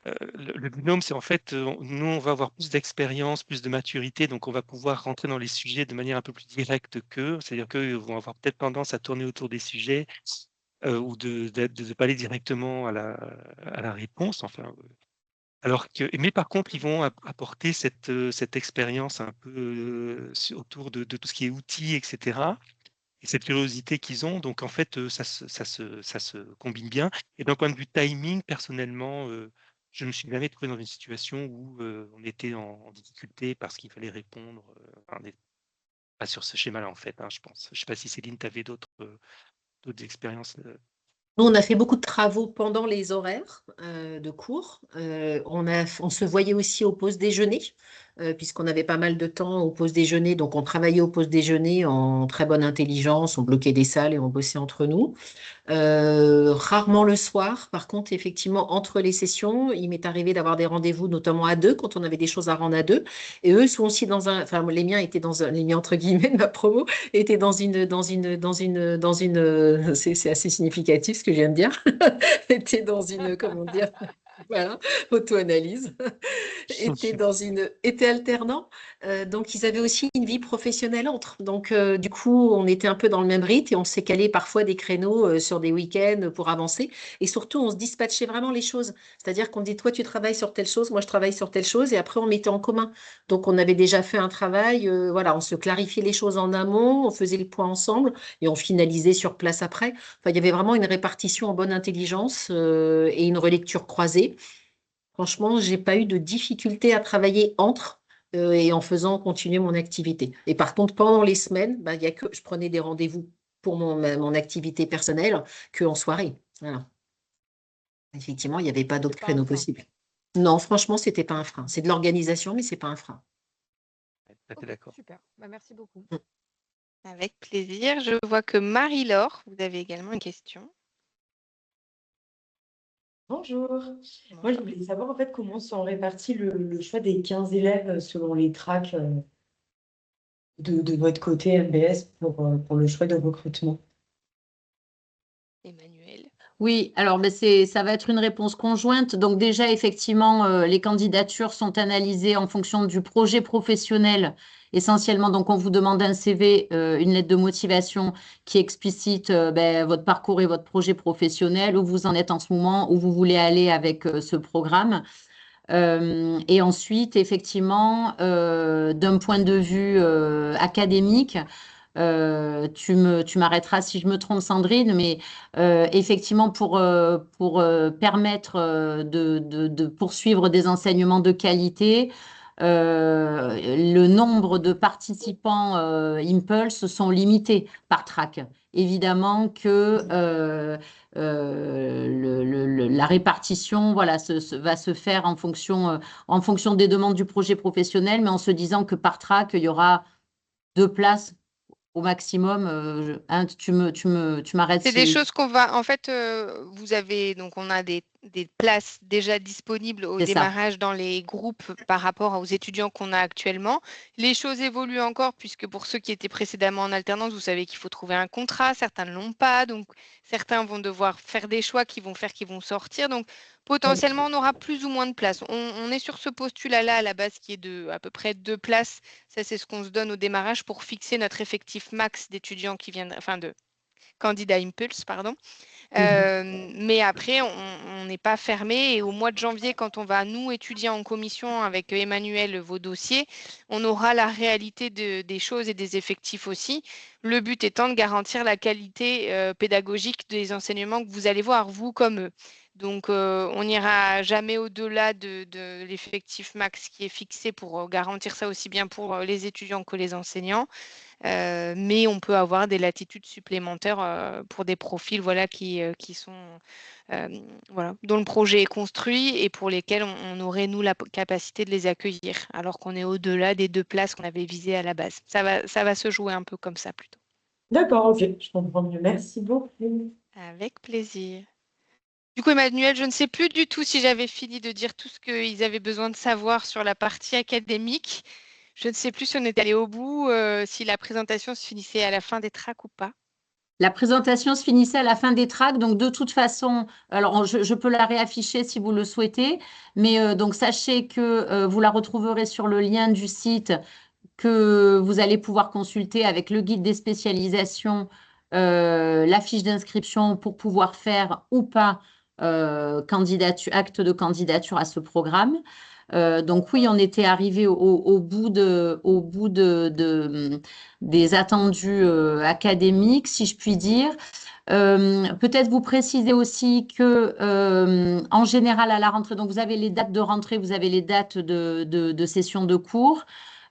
le binôme, c'est en fait, nous, on va avoir plus d'expérience, plus de maturité, donc on va pouvoir rentrer dans les sujets de manière un peu plus directe qu'eux. C'est-à-dire qu'eux vont avoir peut-être tendance à tourner autour des sujets ou de pas aller directement à la réponse. Enfin, mais par contre, ils vont apporter cette expérience un peu autour de tout ce qui est outils, etc. Et cette curiosité qu'ils ont. Donc, en fait, ça se combine bien. Et d'un point de vue timing, personnellement, je ne me suis jamais trouvé dans une situation où on était en difficulté parce qu'il fallait répondre. On n'est pas sur ce schéma-là, en fait, hein, je pense. Je ne sais pas si Céline, tu avais d'autres expériences. Nous, on a fait beaucoup de travaux pendant les horaires de cours. On se voyait aussi au pause déjeuner, puisqu'on avait pas mal de temps au pause déjeuner. Donc, on travaillait au pause déjeuner en très bonne intelligence. On bloquait des salles et on bossait entre nous. Rarement le soir. Par contre, effectivement, entre les sessions, il m'est arrivé d'avoir des rendez-vous, notamment à deux, quand on avait des choses à rendre à deux. Et eux sont aussi enfin, les miens étaient les miens entre guillemets de ma promo, étaient c'est assez significatif ce que je viens de dire, étaient dans une, comment dire, voilà, auto-analyse, étaient alternants. Donc, ils avaient aussi une vie professionnelle entre. Donc, du coup, on était un peu dans le même rythme et on s'est calé parfois des créneaux sur des week-ends pour avancer. Et surtout, on se dispatchait vraiment les choses. C'est-à-dire qu'on dit, toi, tu travailles sur telle chose, moi, je travaille sur telle chose. Et après, on mettait en commun. Donc, on avait déjà fait un travail. Voilà, on se clarifiait les choses en amont, on faisait le point ensemble et on finalisait sur place après. Enfin, il y avait vraiment une répartition en bonne intelligence et une relecture croisée. Franchement, j'ai pas eu de difficulté à travailler entre et en faisant continuer mon activité. Et par contre, pendant les semaines, bah, il y a que je prenais des rendez-vous pour mon activité personnelle que en soirée. Voilà. Effectivement, il n'y avait pas d'autres C'est pas un créneaux frein. possibles. Non, franchement, c'était pas un frein. C'est de l'organisation, mais c'est pas un frein. Tout à fait Ok, d'accord. super. Bah, merci beaucoup. Avec plaisir. Je vois que Marie-Laure, vous avez également une question. Bonjour. Moi, je voulais savoir en fait comment sont répartis le choix des 15 élèves selon les tracks de votre côté MBS pour le choix de recrutement. Emmanuel. Oui, alors ça va être une réponse conjointe. Donc déjà, effectivement, les candidatures sont analysées en fonction du projet professionnel. Essentiellement, donc on vous demande un CV, une lettre de motivation qui explicite votre parcours et votre projet professionnel, où vous en êtes en ce moment, où vous voulez aller avec ce programme. Et ensuite, effectivement, d'un point de vue académique, tu m'arrêteras si je me trompe, Sandrine, mais effectivement, pour permettre de poursuivre des enseignements de qualité, le nombre de participants Impulse sont limités par track. Évidemment que la répartition voilà, va se faire en fonction des demandes du projet professionnel, mais en se disant que par track, il y aura 2 places au maximum. Tu m'arrêtes C'est des si choses qu'on va, en fait, vous avez, donc on a des places déjà disponibles au c'est ça. démarrage dans les groupes par rapport aux étudiants qu'on a actuellement. Les choses évoluent encore puisque pour ceux qui étaient précédemment en alternance, vous savez qu'il faut trouver un contrat, certains ne l'ont pas, donc certains vont devoir faire des choix qui vont faire qu'ils vont sortir. Donc potentiellement, on aura plus ou moins de places. On est sur ce postulat-là à la base qui est de à peu près 2 places. Ça, c'est ce qu'on se donne au démarrage pour fixer notre effectif max d'étudiants qui viennent, enfin de candidat Impulse, pardon. Mais après, on n'est pas fermé. Et au mois de janvier, quand on va, nous, étudier en commission avec Emmanuel vos dossiers, on aura la réalité des choses et des effectifs aussi. Le but étant de garantir la qualité pédagogique des enseignements que vous allez voir, vous comme eux. Donc, on n'ira jamais au-delà de l'effectif max qui est fixé pour garantir ça aussi bien pour les étudiants que les enseignants. Mais on peut avoir des latitudes supplémentaires pour des profils voilà, qui sont voilà, dont le projet est construit et pour lesquels on aurait, nous, la capacité de les accueillir, alors qu'on est au-delà des 2 places qu'on avait visées à la base. Ça va se jouer un peu comme ça plutôt. D'accord, ok, je comprends mieux. Merci beaucoup. Avec plaisir. Du coup, Emmanuel, je ne sais plus du tout si j'avais fini de dire tout ce qu'ils avaient besoin de savoir sur la partie académique. Je ne sais plus si on est allé au bout, si la présentation se finissait à la fin des tracks ou pas. La présentation se finissait à la fin des tracks, donc de toute façon, alors je peux la réafficher si vous le souhaitez, mais donc sachez que vous la retrouverez sur le lien du site que vous allez pouvoir consulter avec le guide des spécialisations, la fiche d'inscription pour pouvoir faire ou pas acte de candidature à ce programme. Donc oui, on était arrivé au bout des attendus académiques, si je puis dire. Peut-être vous préciser aussi que en général à la rentrée, donc vous avez les dates de rentrée, vous avez les dates de session de cours.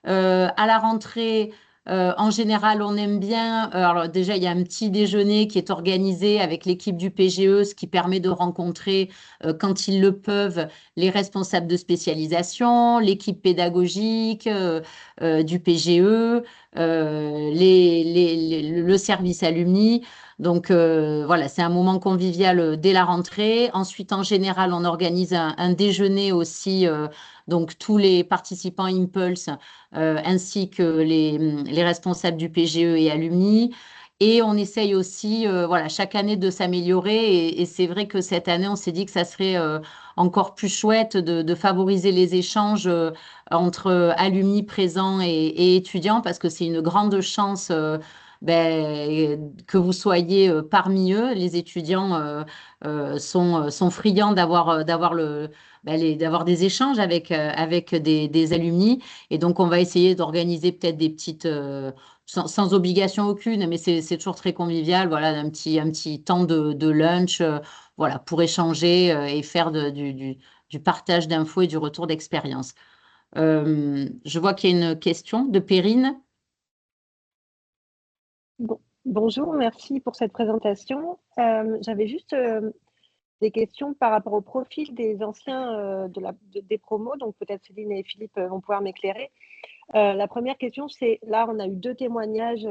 À la rentrée, en général, on aime bien. Alors déjà, il y a un petit déjeuner qui est organisé avec l'équipe du PGE, ce qui permet de rencontrer, quand ils le peuvent, les responsables de spécialisation, l'équipe pédagogique du PGE, le service alumni. Donc voilà, c'est un moment convivial dès la rentrée. Ensuite, en général, on organise un déjeuner aussi. Donc tous les participants Impulse ainsi que les responsables du PGE et alumni. Et on essaye aussi, voilà, chaque année de s'améliorer. Et c'est vrai que cette année, on s'est dit que ça serait encore plus chouette de favoriser les échanges entre alumni présents et étudiants parce que c'est une grande chance que vous soyez parmi eux. Les étudiants sont friands d'avoir des échanges avec des alumni. Et donc, on va essayer d'organiser peut-être des petites, sans obligation aucune, mais c'est toujours très convivial, voilà, un petit temps de lunch, voilà, pour échanger et faire du partage d'infos et du retour d'expérience. Je vois qu'il y a une question de Perrine. Bonjour, merci pour cette présentation. J'avais juste des questions par rapport au profil des anciens des promos, donc peut-être Céline et Philippe vont pouvoir m'éclairer. La première question, c'est, là, on a eu 2 témoignages,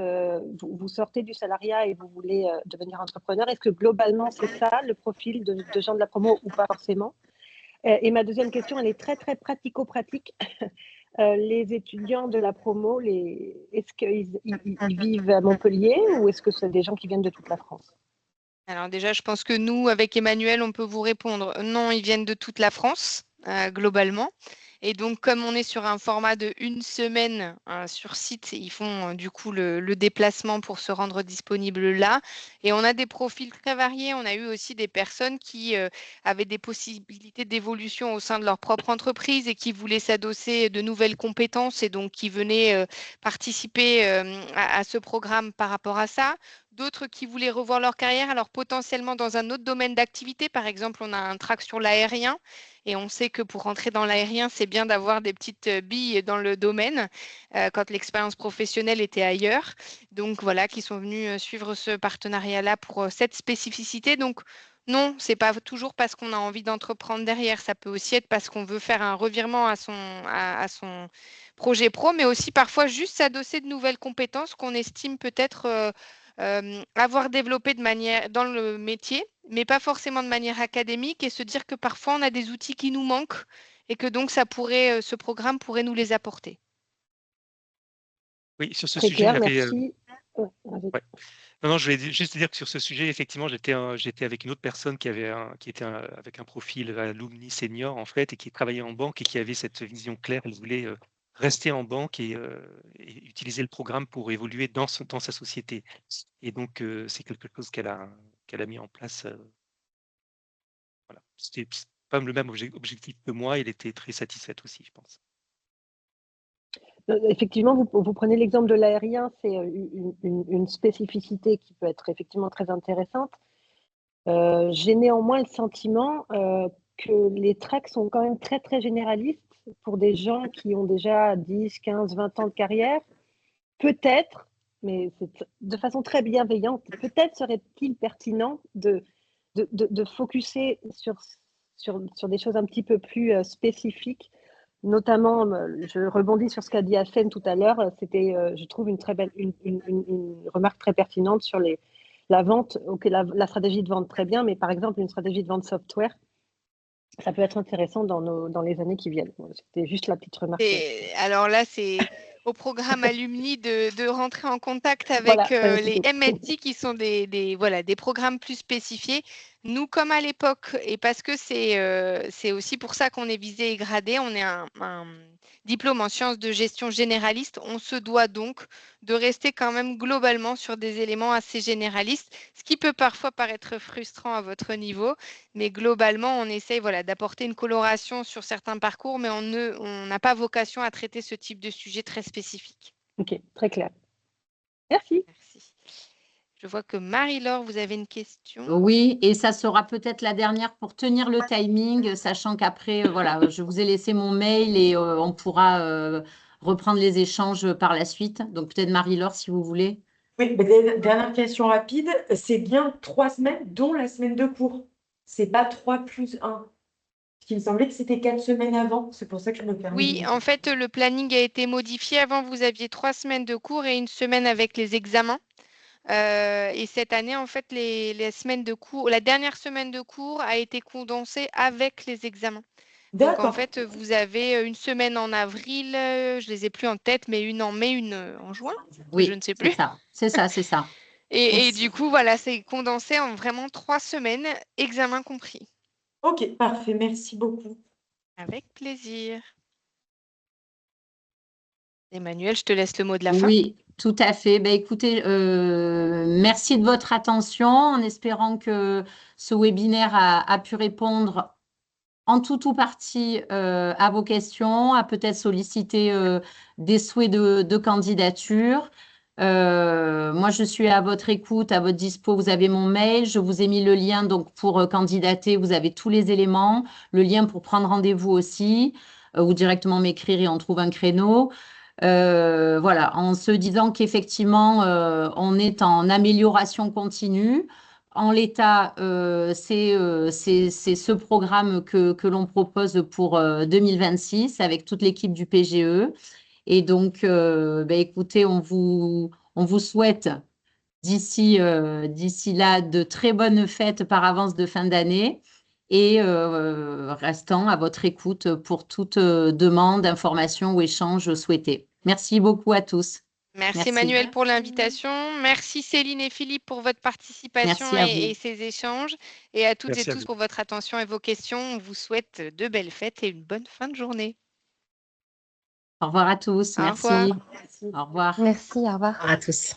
vous sortez du salariat et vous voulez devenir entrepreneur. Est-ce que globalement, c'est ça, le profil de gens de la promo ou pas forcément? Et ma deuxième question, elle est très, très pratico-pratique. Les étudiants de la promo, est-ce qu'ils vivent à Montpellier ou est-ce que c'est des gens qui viennent de toute la France? Alors déjà, je pense que nous, avec Emmanuel, on peut vous répondre non, ils viennent de toute la France, globalement. Et donc, comme on est sur un format de 1 semaine sur site, ils font du coup le déplacement pour se rendre disponible là. Et on a des profils très variés. On a eu aussi des personnes qui avaient des possibilités d'évolution au sein de leur propre entreprise et qui voulaient s'adosser de nouvelles compétences et donc qui venaient participer à ce programme par rapport à ça. D'autres qui voulaient revoir leur carrière, alors potentiellement dans un autre domaine d'activité. Par exemple, on a un track sur l'aérien et on sait que pour rentrer dans l'aérien, c'est bien d'avoir des petites billes dans le domaine quand l'expérience professionnelle était ailleurs. Donc voilà, qui sont venus suivre ce partenariat-là pour cette spécificité. Donc non, c'est pas toujours parce qu'on a envie d'entreprendre derrière. Ça peut aussi être parce qu'on veut faire un revirement à son projet pro, mais aussi parfois juste s'adosser de nouvelles compétences qu'on estime peut-être avoir développé dans le métier, mais pas forcément de manière académique, et se dire que parfois on a des outils qui nous manquent et que donc ce programme pourrait nous les apporter. Oui, sur ce Très sujet, clair, il y avait, merci. ouais. Non, je voulais juste dire que sur ce sujet, effectivement, j'étais avec une autre personne qui était avec un profil alumni senior, en fait, et qui travaillait en banque et qui avait cette vision claire. Elle voulait rester en banque et utiliser le programme pour évoluer dans sa société. Et donc, c'est quelque chose qu'elle a mis en place. Voilà. C'était pas le même objectif que moi. Elle était très satisfaite aussi, je pense. Effectivement, vous prenez l'exemple de l'aérien, c'est une spécificité qui peut être effectivement très intéressante. J'ai néanmoins le sentiment que les tracks sont quand même très, très généralistes pour des gens qui ont déjà 10, 15, 20 ans de carrière. Peut-être, mais c'est de façon très bienveillante, peut-être serait-il pertinent de focusser sur des choses un petit peu plus spécifiques Notamment, je rebondis sur ce qu'a dit Hassen tout à l'heure. C'était, je trouve, une très belle, une remarque très pertinente sur la vente. Ok, la stratégie de vente, très bien, mais par exemple, une stratégie de vente software, ça peut être intéressant dans les années qui viennent. C'était juste la petite remarque. Et alors là, c'est au programme Alumni de rentrer en contact avec Voilà, les MSI qui sont des programmes plus spécifiés. Nous, comme à l'époque, et parce que c'est aussi pour ça qu'on est visé et gradé, on est un diplôme en sciences de gestion généraliste. On se doit donc de rester quand même globalement sur des éléments assez généralistes, ce qui peut parfois paraître frustrant à votre niveau, mais globalement, on essaye d'apporter une coloration sur certains parcours, mais on n'a pas vocation à traiter ce type de sujet très spécifique. Ok, très clair. Merci. Merci. Je vois que Marie-Laure, vous avez une question. Oui, et ça sera peut-être la dernière pour tenir le timing, sachant qu'après, voilà, je vous ai laissé mon mail et on pourra reprendre les échanges par la suite. Donc peut-être Marie-Laure, si vous voulez. Oui, dernière question rapide. C'est bien 3 semaines, dont la semaine de cours. C'est pas 3 plus 1. Parce qu'il me semblait que c'était 4 semaines avant. C'est pour ça que je me permets. Oui, en fait, le planning a été modifié. Avant, vous aviez 3 semaines de cours et 1 semaine avec les examens. Et cette année, en fait, les semaines de cours, la dernière semaine de cours a été condensée avec les examens. Donc, en fait, vous avez 1 semaine en avril, je ne les ai plus en tête, mais une en mai, une en juin. Oui, je ne sais plus. C'est ça. Et du coup, voilà, c'est condensé en vraiment 3 semaines, examen compris. Ok, parfait. Merci beaucoup. Avec plaisir. Emmanuel, je te laisse le mot de la fin. Oui, tout à fait. Ben, écoutez, merci de votre attention, en espérant que ce webinaire a pu répondre en tout ou partie à vos questions, à peut-être solliciter des souhaits de candidature. Moi, je suis à votre écoute, à votre dispo. Vous avez mon mail. Je vous ai mis le lien donc pour candidater. Vous avez tous les éléments. Le lien pour prendre rendez-vous aussi, ou directement m'écrire et on trouve un créneau. Voilà, en se disant qu'effectivement, on est en amélioration continue. En l'état, c'est ce programme que l'on propose pour 2026 avec toute l'équipe du PGE. Et donc, écoutez, on vous souhaite d'ici là de très bonnes fêtes par avance de fin d'année et restant à votre écoute pour toute demande, information ou échange souhaité. Merci beaucoup à tous. Merci Emmanuel pour l'invitation. Merci Céline et Philippe pour votre participation et ces échanges. Et à toutes et tous pour votre attention et vos questions. On vous souhaite de belles fêtes et une bonne fin de journée. Au revoir à tous. Merci. Au revoir. Au revoir. Merci, au revoir. À tous.